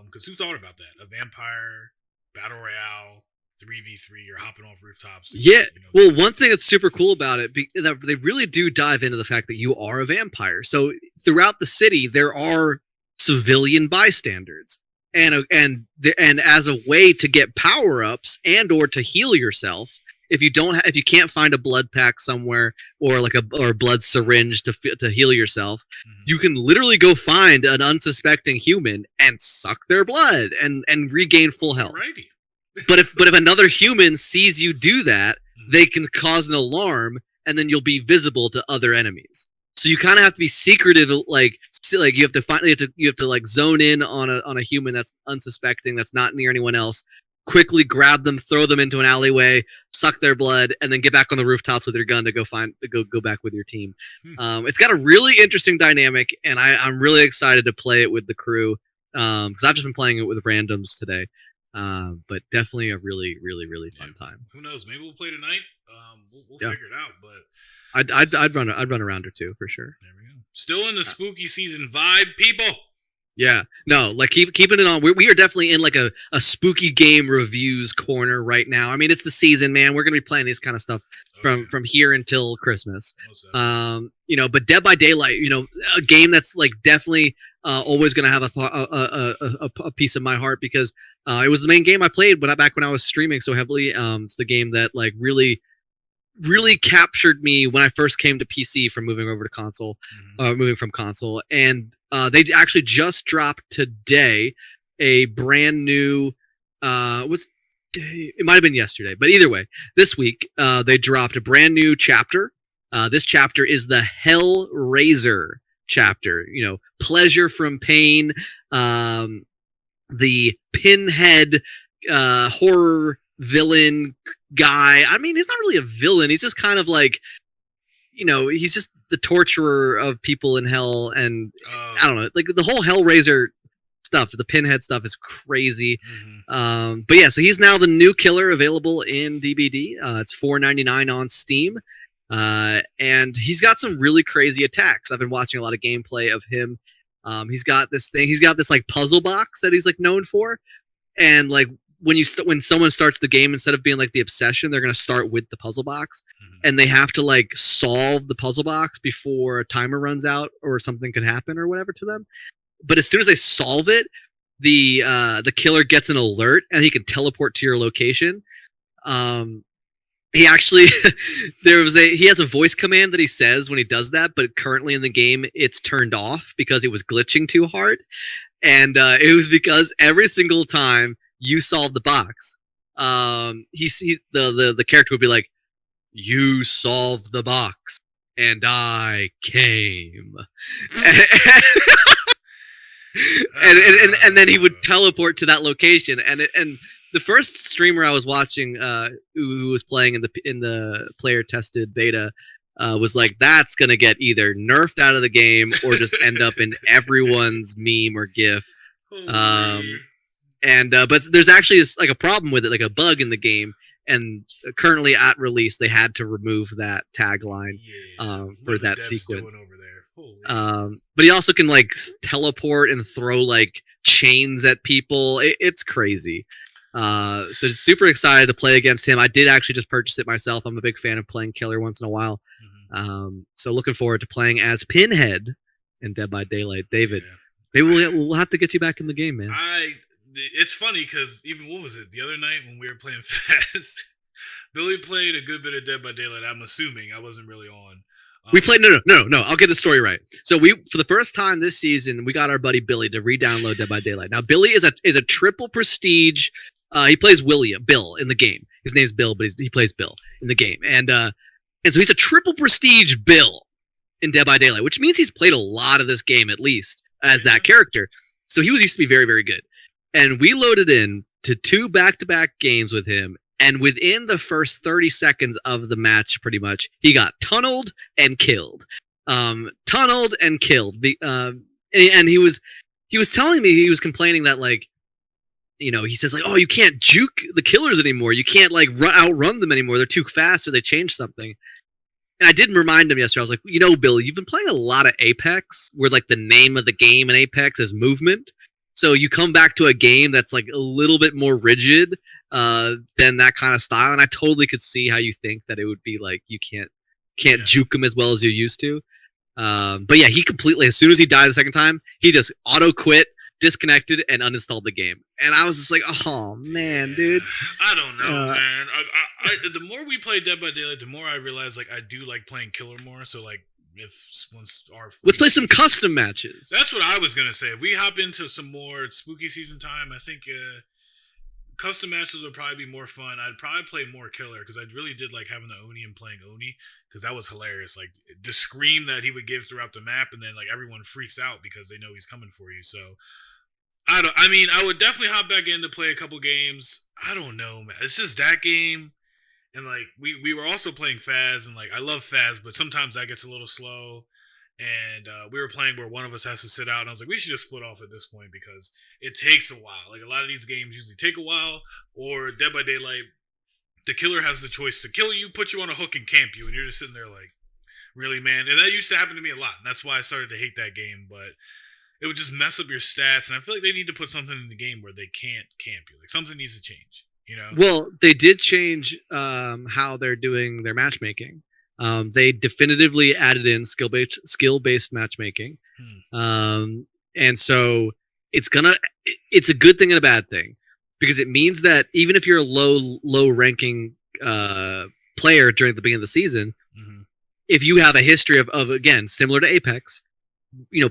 Because who thought about that? A vampire battle royale 3v3, you're hopping off rooftops. Yeah. Well, one thing that's super cool about it, that they really do dive into the fact that you are a vampire. So throughout the city, there are civilian bystanders, and as a way to get power ups and or to heal yourself, if you can't find a blood pack somewhere or like a blood syringe to heal yourself, you can literally go find an unsuspecting human and suck their blood and regain full health. Alrighty. But if another human sees you do that, they can cause an alarm, and then you'll be visible to other enemies. So you kind of have to be secretive, like you have to like zone in on a human that's unsuspecting, that's not near anyone else. Quickly grab them, throw them into an alleyway, suck their blood, and then get back on the rooftops with your gun to go back with your team. It's got a really interesting dynamic, and I'm really excited to play it with the crew because I've just been playing it with randoms today. But definitely a really, really, really fun time. Who knows? Maybe we'll play tonight. We'll figure it out. But I'd run a round or two for sure. There we go. Still in the spooky season vibe, people. Yeah, no, like keeping it on. We are definitely in like a spooky game reviews corner right now. I mean, it's the season, man. We're gonna be playing this kind of stuff from here until Christmas. But Dead by Daylight, a game that's like definitely always gonna have a piece of my heart because it was the main game I played back when I was streaming so heavily. It's the game that like really captured me when I first came to PC from moving over to console, moving from console. And they actually just dropped today a brand new, it might have been yesterday, but either way, this week they dropped a brand new chapter. This chapter is the Hellraiser chapter, pleasure from pain, the pinhead horror villain guy. I mean, he's not really a villain. He's just kind of like, he's just the torturer of people in hell. And I don't know, like the whole Hellraiser stuff, the pinhead stuff is crazy. But yeah, so he's now the new killer available in DBD. It's $4.99 on Steam. And he's got some really crazy attacks. I've been watching a lot of gameplay of him. He's got this like puzzle box that he's like known for. And like, when someone starts the game, instead of being like the obsession, they're going to start with the puzzle box and they have to like solve the puzzle box before a timer runs out or something could happen or whatever to them. But as soon as they solve it, the killer gets an alert and he can teleport to your location. He actually, he has a voice command that he says when he does that, but currently in the game it's turned off because it was glitching too hard. And it was because every single time you solve the box, the character would be like, "You solved the box, and I came," and then he would teleport to that location. And the first streamer I was watching, who was playing in the player tested beta, was like, "That's gonna get either nerfed out of the game or just end up in everyone's meme or GIF." But there's actually like a problem with it, like a bug in the game, and currently at release they had to remove that tagline for that sequence. But he also can like teleport and throw like chains at people. It's crazy. So super excited to play against him. I did actually just purchase it myself. I'm a big fan of playing killer once in a while. So looking forward to playing as Pinhead in Dead by Daylight. David, maybe we'll have to get you back in the game, man. It's funny because even, what was it, the other night when we were playing Fast, Billy played a good bit of Dead by Daylight. I'm assuming I wasn't really on. We played no. I'll get the story right. So for the first time this season, we got our buddy Billy to re-download Dead by Daylight. Now Billy is a triple prestige. He plays Bill in the game. His name's Bill, but he plays Bill in the game, and so he's a triple prestige Bill in Dead by Daylight, which means he's played a lot of this game at least as that character. So he used to be very, very good. And we loaded in to 2 back-to-back games with him, and within the first 30 seconds of the match, pretty much, he got tunneled and killed. And he was telling me, he was complaining that, like, he says, like, "Oh, you can't juke the killers anymore. You can't, like, outrun them anymore. They're too fast, or they changed something." And I did remind him yesterday. I was like, Billy, you've been playing a lot of Apex, where, like, the name of the game in Apex is movement. So you come back to a game that's like a little bit more rigid than that kind of style, and I totally could see how you think that it would be like you can't juke him as well as you used to. But yeah, he completely, as soon as he died the second time, he just auto quit, disconnected and uninstalled the game. And I was just like, oh man, dude. I don't know, man. The more we play Dead by Daylight, the more I realize like I do like playing killer more. So like let's play some custom matches. That's what I was gonna say. If we hop into some more spooky season time, I think custom matches would probably be more fun. I'd probably play more killer because I really did like having the Oni and playing Oni because that was hilarious. Like the scream that he would give throughout the map, and then like everyone freaks out because they know he's coming for you. So I would definitely hop back in to play a couple games. I don't know, man. It's just that game. And like we were also playing Faz, and like I love Faz, but sometimes that gets a little slow. And we were playing where one of us has to sit out, and I was like, we should just split off at this point because it takes a while. Like a lot of these games usually take a while. Or Dead by Daylight, the killer has the choice to kill you, put you on a hook, and camp you, and you're just sitting there like, really, man. And that used to happen to me a lot, and that's why I started to hate that game. But it would just mess up your stats, and I feel like they need to put something in the game where they can't camp you. Like something needs to change. You know? Well, they did change how they're doing their matchmaking. They definitively added in skill-based matchmaking, and so it's a good thing and a bad thing because it means that even if you're a low ranking player during the beginning of the season, if you have a history of again similar to Apex,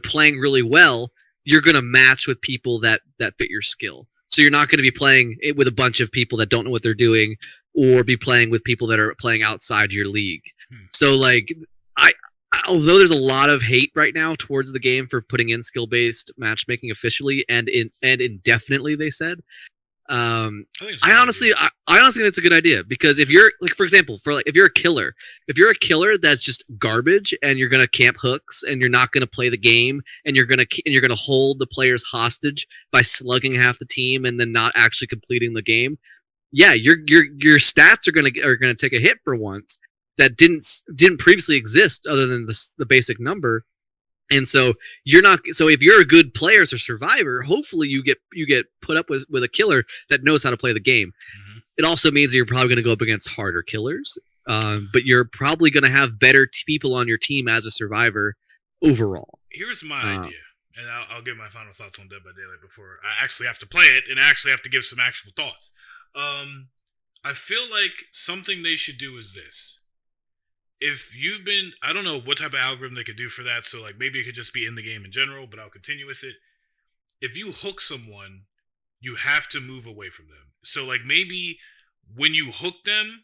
playing really well, you're gonna match with people that fit your skill. So you're not going to be playing it with a bunch of people that don't know what they're doing, or be playing with people that are playing outside your league. So like, although there's a lot of hate right now towards the game for putting in skill-based matchmaking officially and indefinitely, they said. I honestly think that's a good idea because if you're like, for example, if you're a killer that's just garbage and you're gonna camp hooks and you're not gonna play the game and you're gonna hold the players hostage by slugging half the team and then not actually completing the game, yeah, your stats are gonna take a hit for once that didn't previously exist other than the basic number. And so if you're a good player as a survivor, hopefully you get put up with a killer that knows how to play the game. It also means that you're probably going to go up against harder killers, but you're probably going to have better people on your team as a survivor overall. Here's my idea, and I'll give my final thoughts on Dead by Daylight before I actually have to play it and actually have to give some actual thoughts. I feel like something they should do is this. If you've been, I don't know what type of algorithm they could do for that, so like maybe it could just be in the game in general, but I'll continue with it. If you hook someone, you have to move away from them. So like maybe when you hook them,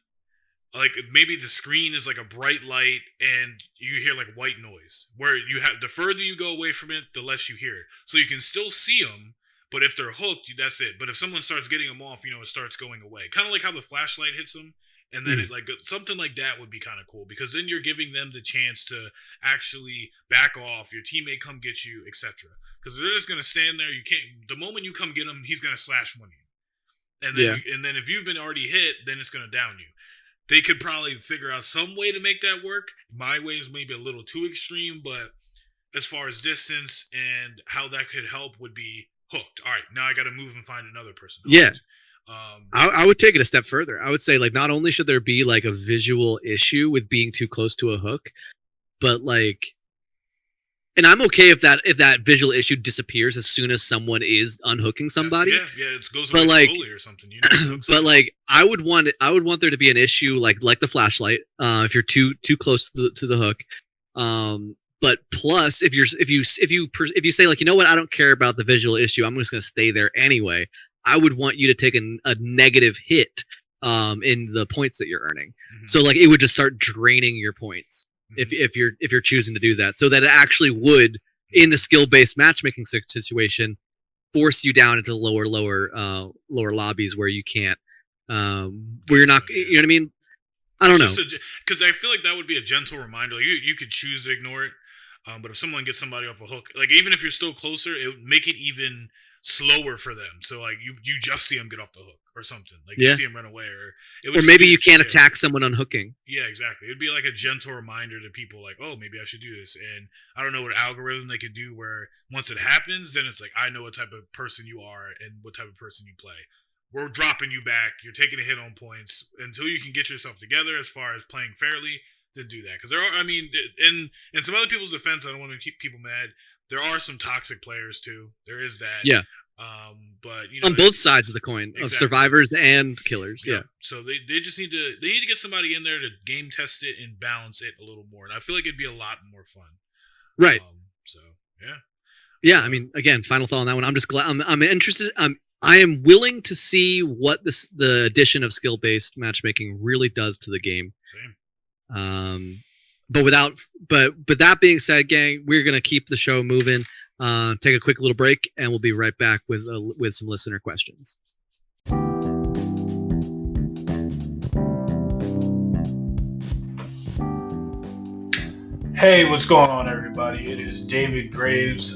like maybe the screen is like a bright light and you hear like white noise. Where the further you go away from it, the less you hear it. So you can still see them, but if they're hooked, that's it. But if someone starts getting them off, it starts going away. Kind of like how the flashlight hits them. And then it like something like that would be kind of cool because then you're giving them the chance to actually back off. Your teammate come get you, etc. Because they're just gonna stand there. You can't. The moment you come get him, he's gonna slash one of you. And then and then if you've been already hit, then it's gonna down you. They could probably figure out some way to make that work. My way is maybe a little too extreme, but as far as distance and how that could help would be hooked. All right, now I got to move and find another person. Hooked. Yeah. I would take it a step further. I would say like not only should there be like a visual issue with being too close to a hook, but like, and I'm okay if that visual issue disappears as soon as someone is unhooking somebody. Yeah, it goes away slowly or something. But like, I would want there to be an issue like the flashlight. If you're too close to the hook. But plus, if you say like, you know what, I don't care about the visual issue, I'm just gonna stay there anyway. I would want you to take a negative hit in the points that you're earning. So like it would just start draining your points if you're choosing to do that. So that it actually would, in a skill-based matchmaking situation, force you down into lower lobbies where you can't where you're not, you know what I mean? I don't know. Because I feel like that would be a gentle reminder. Like you could choose to ignore it. But if someone gets somebody off a hook, like even if you're still closer, it would make it even slower for them. So like you just see them get off the hook or something. Like you see them run away, or maybe you can't attack someone unhooking. Yeah, exactly. It'd be like a gentle reminder to people, like, oh, maybe I should do this. And I don't know what algorithm they could do where once it happens, then it's like I know what type of person you are and what type of person you play. We're dropping you back. You're taking a hit on points until you can get yourself together as far as playing fairly. than do that, because there are. I mean, in some other people's defense, I don't want to keep people mad. There are some toxic players too. There is that. Yeah. But on both sides of the coin, of survivors and killers. Yeah. So they just need to get somebody in there to game test it and balance it a little more, and I feel like it'd be a lot more fun. Right. So yeah. Yeah. I mean, again, final thought on that one. I'm just glad. I'm interested. I am willing to see what the addition of skill based matchmaking really does to the game. Same. But that being said, gang, we're gonna keep the show moving. Take a quick little break, and we'll be right back with some listener questions. Hey, what's going on, everybody? It is David Graves,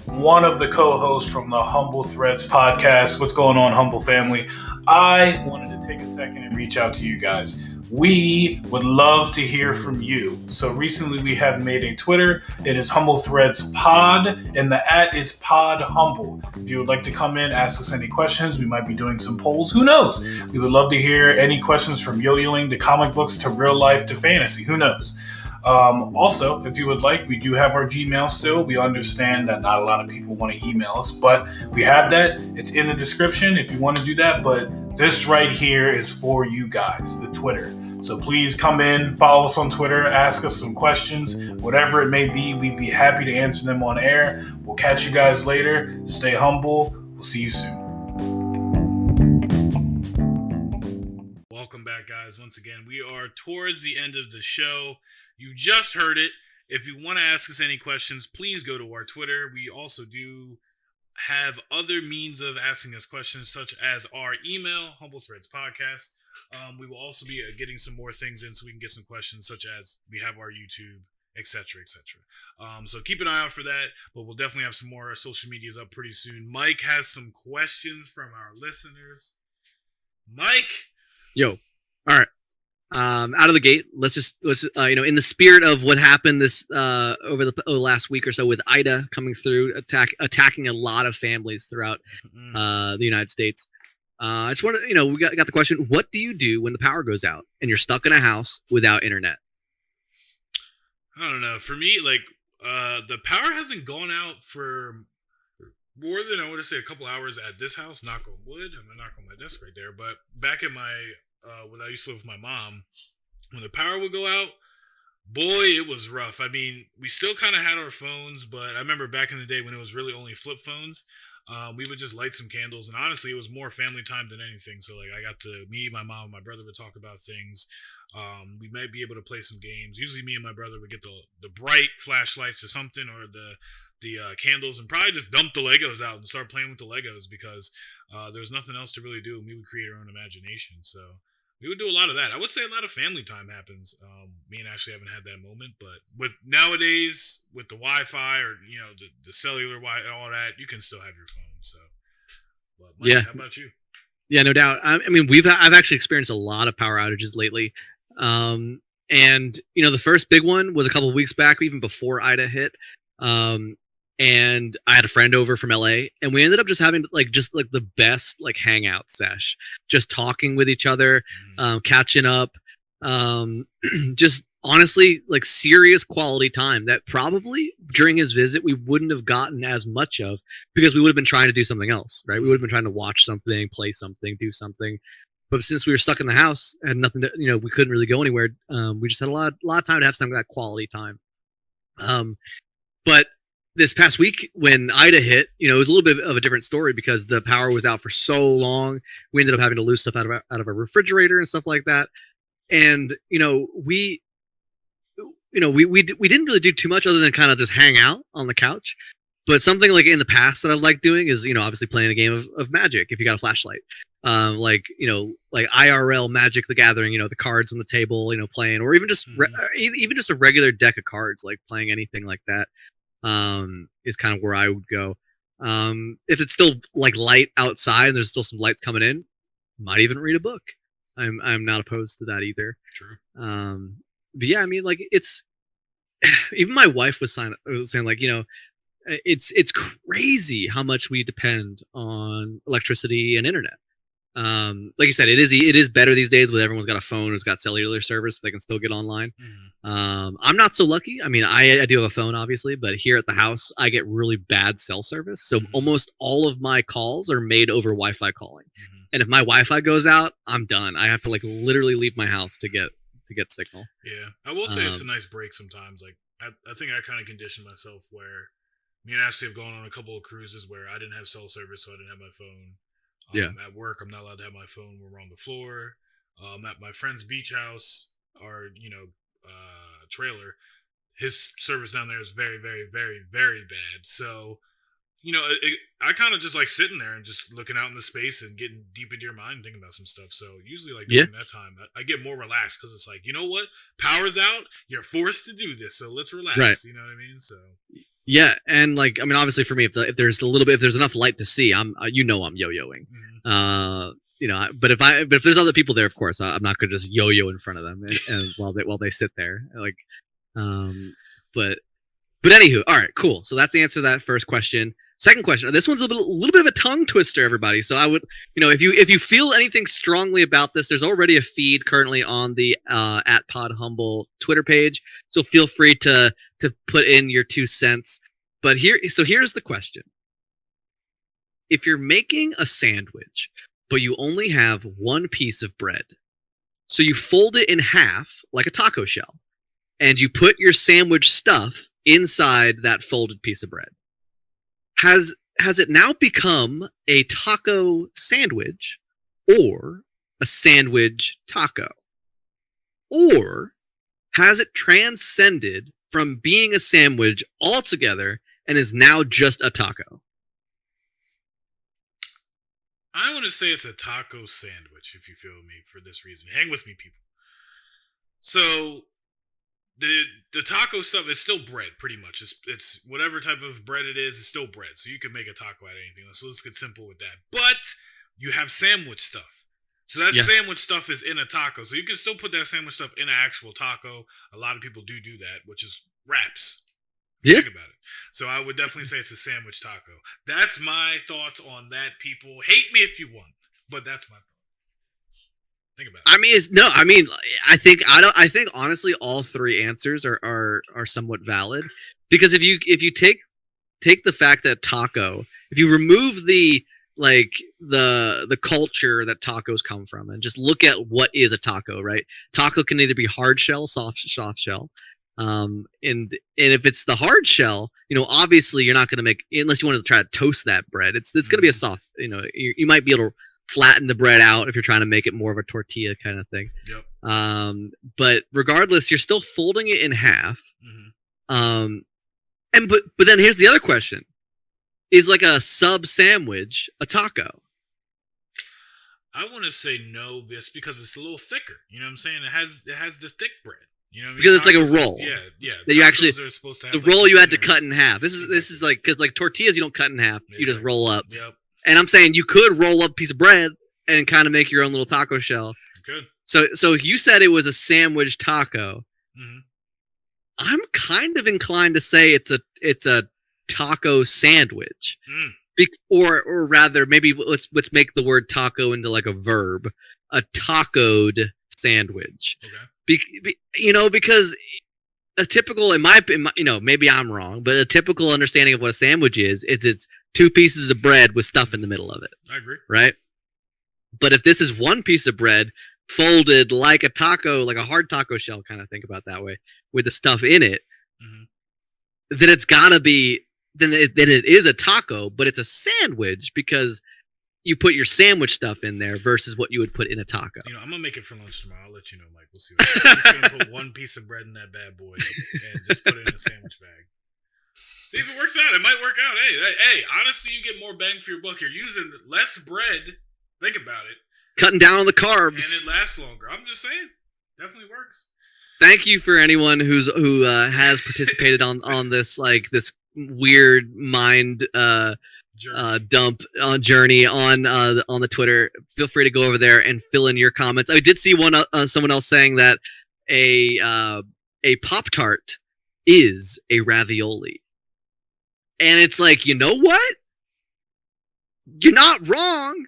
one of the co-hosts from the Humble Threads podcast. What's going on, Humble family? I wanted to take a second and reach out to you guys. We would love to hear from you. So recently we have made a Twitter. It is Humble Threads Pod, and the @ is Pod Humble. If you would like to come in, ask us any questions, we might be doing some polls. Who knows? We would love to hear any questions from yo-yoing to comic books to real life to fantasy. Who knows? Also, if you would like, we do have our Gmail still. We understand that not a lot of people want to email us, but we have that. It's in the description if you want to do that. But this right here is for you guys, the Twitter. So please come in, follow us on Twitter, ask us some questions, whatever it may be. We'd be happy to answer them on air. We'll catch you guys later. Stay humble. We'll see you soon. Welcome back, guys. Once again, we are towards the end of the show. You just heard it. If you want to ask us any questions, please go to our Twitter. We also do have other means of asking us questions, such as our email, Humble Threads Podcast. We will also be getting some more things in so we can get some questions, such as we have our YouTube, etc., etc. So keep an eye out for that, but we'll definitely have some more social medias up pretty soon. Mike has some questions from our listeners. Mike? Yo. All right. Out of the gate, let's in the spirit of what happened this over the last week or so with Ida coming through, attacking a lot of families throughout the United States. I just want to, we got the question: what do you do when the power goes out and you're stuck in a house without internet? I don't know. For me, like the power hasn't gone out for more than, I want to say, a couple hours at this house. Knock on wood. I'm gonna knock on my desk right there. But back at my when I used to live with my mom, when the power would go out, boy, it was rough. I mean, we still kind of had our phones, but I remember back in the day when it was really only flip phones, we would just light some candles, and honestly, it was more family time than anything. So, like, I got to, me, my mom, my brother would talk about things. We might be able to play some games. Usually, me and my brother would get the bright flashlights or something, or the candles, and probably just dump the Legos out and start playing with the Legos, because there was nothing else to really do, and we would create our own imagination. So we would do a lot of that. I would say a lot of family time happens. Me and Ashley haven't had that moment, but with nowadays, with the Wi-Fi or the cellular Wi-Fi and all that, you can still have your phone. So, but Mike, how about you? Yeah, no doubt. I mean, I've actually experienced a lot of power outages lately, and the first big one was a couple of weeks back, even before Ida hit. And I had a friend over from LA, and we ended up just having the best hangout sesh, just talking with each other, catching up, just honestly serious quality time that probably during his visit we wouldn't have gotten as much of, because we would have been trying to do something else, right? We would have been trying to watch something, play something, do something. But since we were stuck in the house, had nothing to, we couldn't really go anywhere. We just had a lot of time to have some of that quality time. But this past week when Ida hit, it was a little bit of a different story, because the power was out for so long. We ended up having to lose stuff out of a refrigerator and stuff like that. And we didn't really do too much other than kind of just hang out on the couch. But something like in the past that I've liked doing is obviously playing a game of Magic if you got a flashlight. Like IRL Magic the Gathering, the cards on the table, playing, or even just even just a regular deck of cards, like playing anything like that. Is kind of where I would go. If it's still light outside and there's still some lights coming in, might even read a book. I'm not opposed to that either. True. But yeah, I mean, it's even my wife was saying it's crazy how much we depend on electricity and internet. Like you said, it is better these days with everyone's got a phone who's got cellular service. They can still get online. I'm not so lucky. I mean, I do have a phone, obviously, but here at the house, I get really bad cell service. So almost all of my calls are made over Wi-Fi calling. And if my Wi-Fi goes out, I'm done. I have to like literally leave my house to get signal. Yeah, I will say it's a nice break sometimes. Like I think I kind of conditioned myself where me and Ashley have gone on a couple of cruises where I didn't have cell service, so I didn't have my phone. At work, I'm not allowed to have my phone when we're on the floor. At my friend's beach house, our trailer, his service down there is very, very, very, very bad. So, I kind of just like sitting there and just looking out in the space and getting deep into your mind and thinking about some stuff. So usually like during that time, I get more relaxed because it's like, you know what? Power's out. You're forced to do this. So let's relax. Right. You know what I mean? So. Yeah, and like I mean, obviously for me, if there's enough light to see, I'm yo-yoing. But if there's other people there, of course, I'm not gonna just yo-yo in front of them and while they sit there, like, but anywho, all right, cool. So that's the answer to that first question. Second question. This one's a little bit of a tongue twister, everybody. So I would, if you feel anything strongly about this, there's already a feed currently on the @PodHumble Twitter page. So feel free to put in your 2 cents. But here's the question: if you're making a sandwich, but you only have one piece of bread, so you fold it in half like a taco shell, and you put your sandwich stuff inside that folded piece of bread. Has it now become a taco sandwich or a sandwich taco? Or has it transcended from being a sandwich altogether and is now just a taco? I want to say it's a taco sandwich, if you feel me, for this reason. Hang with me, people. So the taco stuff is still bread, pretty much. It's whatever type of bread it is, it's still bread. So you can make a taco out of anything. So let's get simple with that. But you have sandwich stuff. So that sandwich stuff is in a taco. So you can still put that sandwich stuff in an actual taco. A lot of people do that, which is wraps. Think about it. So I would definitely say it's a sandwich taco. That's my thoughts on that, people. Hate me if you want, but that's my thought. Think about it. I think honestly all 3 answers are somewhat valid, because if you take the fact that taco, if you remove the culture that tacos come from and just look at what is a taco, right? Taco can either be hard shell, soft shell. And if it's the hard shell, obviously you're not going to make, unless you want to try to toast that bread, it's going to be a soft, you might be able to flatten the bread out if you're trying to make it more of a tortilla kind of thing. Yep. But regardless, you're still folding it in half. But then here's the other question: is like a sub sandwich a taco? I want to say no, just because it's a little thicker. You know what I'm saying? It has the thick bread. You know what I mean? Because it's like a roll. Yeah. That you actually are supposed to have the roll you had to cut in half. This is like, because like tortillas you don't cut in half. You just roll up. Yep. And I'm saying you could roll up a piece of bread and kind of make your own little taco shell. Good. So you said it was a sandwich taco. I'm kind of inclined to say it's a taco sandwich. Or rather, maybe let's make the word taco into like a verb. A tacoed sandwich. Okay. Because a typical, maybe I'm wrong, but a typical understanding of what a sandwich is it's 2 pieces of bread with stuff in the middle of it. I agree. Right? But if this is 1 piece of bread folded like a taco, like a hard taco shell, kind of think about that way, with the stuff in it, then it's gotta be, then it is a taco, but it's a sandwich because you put your sandwich stuff in there versus what you would put in a taco. I'm gonna make it for lunch tomorrow. I'll let you know, Mike. We'll see. I'm just gonna put 1 piece of bread in that bad boy and just put it in a sandwich bag. See if it works out. It might work out. Hey, honestly, you get more bang for your buck. You're using less bread. Think about it. Cutting down on the carbs. And it lasts longer. I'm just saying. Definitely works. Thank you for anyone who has participated on this this weird mind dump journey on the Twitter. Feel free to go over there and fill in your comments. I did see someone else saying that a Pop-Tart is a ravioli. And it's like, you know what? You're not wrong.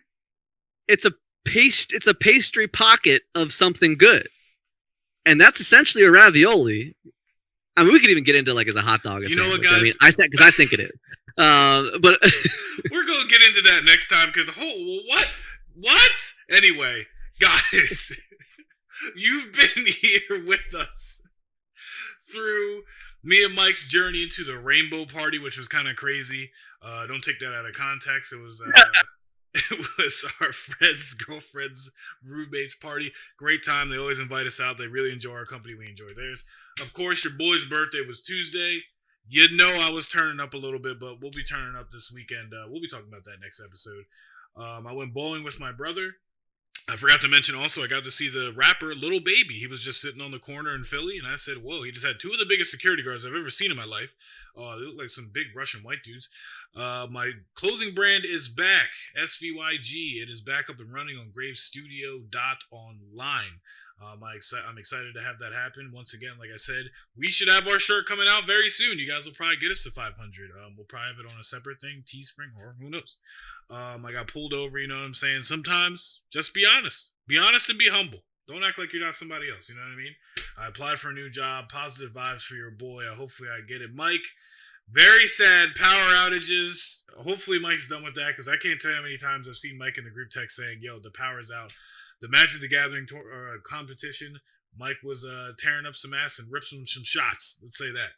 It's It's a pastry pocket of something good, and that's essentially a ravioli. I mean, we could even get into like as a hot dog. You know what, sandwich. guys? I mean, I think it is. But we're gonna get into that next time because what? Anyway, guys, you've been here with us through me and Mike's journey into the Rainbow Party, which was kind of crazy. Don't take that out of context. It was our friends, girlfriends, roommates party. Great time. They always invite us out. They really enjoy our company. We enjoy theirs. Of course, your boy's birthday was Tuesday. You know I was turning up a little bit, but we'll be turning up this weekend. We'll be talking about that next episode. I went bowling with my brother. I forgot to mention also I got to see the rapper Lil Baby. He was just sitting on the corner in Philly, and I said, whoa, he just had two of the biggest security guards I've ever seen in my life. They look like some big Russian white dudes. My clothing brand is back, SVYG. It is back up and running on gravestudio.online. I'm excited to have that happen. Once again, like I said, we should have our shirt coming out very soon. You guys will probably get us to 500. We'll probably have it on a separate thing, Teespring, or who knows. I got pulled over, you know what I'm saying? Sometimes, just be honest. Be honest and be humble. Don't act like you're not somebody else, you know what I mean? I applied for a new job. Positive vibes for your boy. Hopefully I get it. Mike, very sad. Power outages. Hopefully Mike's done with that, because I can't tell you how many times I've seen Mike in the group text saying, yo, the power's out. The Magic the Gathering competition, Mike was tearing up some ass and ripped some shots. Let's say that.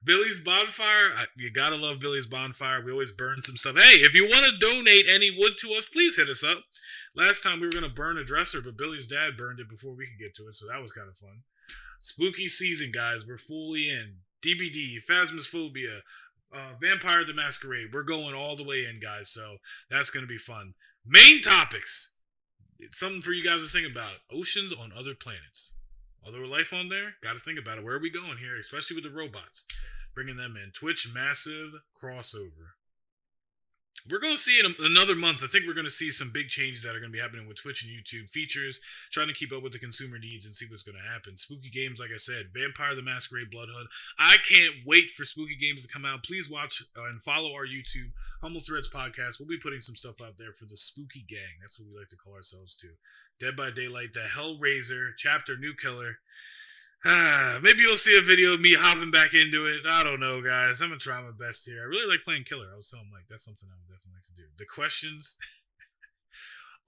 Billy's Bonfire. You gotta love Billy's Bonfire. We always burn some stuff. Hey, if you want to donate any wood to us, please hit us up. Last time we were going to burn a dresser, but Billy's dad burned it before we could get to it, so that was kind of fun. Spooky season, guys. We're fully in. DBD, Phasmophobia, Vampire the Masquerade. We're going all the way in, guys, so that's going to be fun. Main topics. It's something for you guys to think about. Oceans on other planets. Other life on there? Got to think about it. Where are we going here? Especially with the robots. Bringing them in. Twitch massive crossover. We're going to see in another month, I think we're going to see some big changes that are going to be happening with Twitch and YouTube features, trying to keep up with the consumer needs and see what's going to happen. Spooky games, like I said, Vampire the Masquerade Blood Hunt. I can't wait for spooky games to come out. Please watch and follow our YouTube, Humble Threads Podcast. We'll be putting some stuff out there for the Spooky Gang. That's what we like to call ourselves too. Dead by Daylight, the Hellraiser, Chapter New Killer. Maybe you'll see a video of me hopping back into it. I don't know, guys. I'm going to try my best here. I really like playing Killer. I was telling Mike, that's something I would definitely like to do. The questions.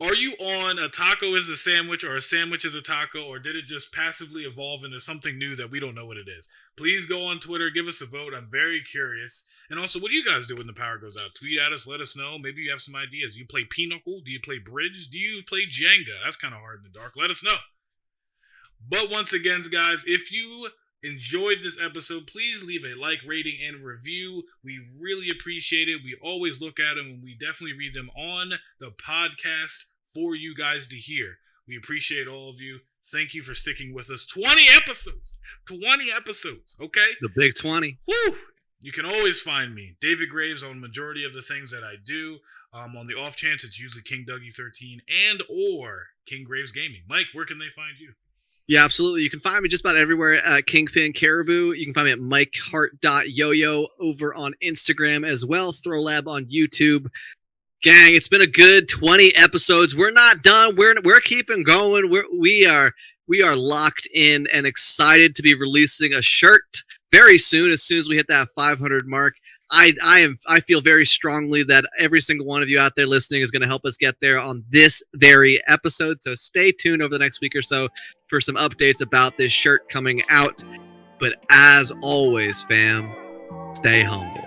Are you on a taco is a sandwich or a sandwich is a taco, or did it just passively evolve into something new that we don't know what it is? Please go on Twitter. Give us a vote. I'm very curious. And also, what do you guys do when the power goes out? Tweet at us. Let us know. Maybe you have some ideas. You play Pinochle? Do you play Bridge? Do you play Jenga? That's kind of hard in the dark. Let us know. But once again, guys, if you enjoyed this episode, please leave a like, rating, and review. We really appreciate it. We always look at them, and we definitely read them on the podcast for you guys to hear. We appreciate all of you. Thank you for sticking with us. 20 episodes. 20 episodes, okay? The big 20. Woo! You can always find me, David Graves, on majority of the things that I do. On the off chance, it's usually King Dougie 13 and or Kinggravesgaming. Mike, where can they find you? Yeah, absolutely. You can find me just about everywhere at KingpinCaribou. You can find me at MikeHart.yoyo over on Instagram as well. ThrowLab on YouTube. Gang, it's been a good 20 episodes. We're not done. We're keeping going. We are locked in and excited to be releasing a shirt very soon. As soon as we hit that 500 mark, I feel very strongly that every single one of you out there listening is going to help us get there on this very episode. So stay tuned over the next week or so for some updates about this shirt coming out. But as always, fam, stay humble.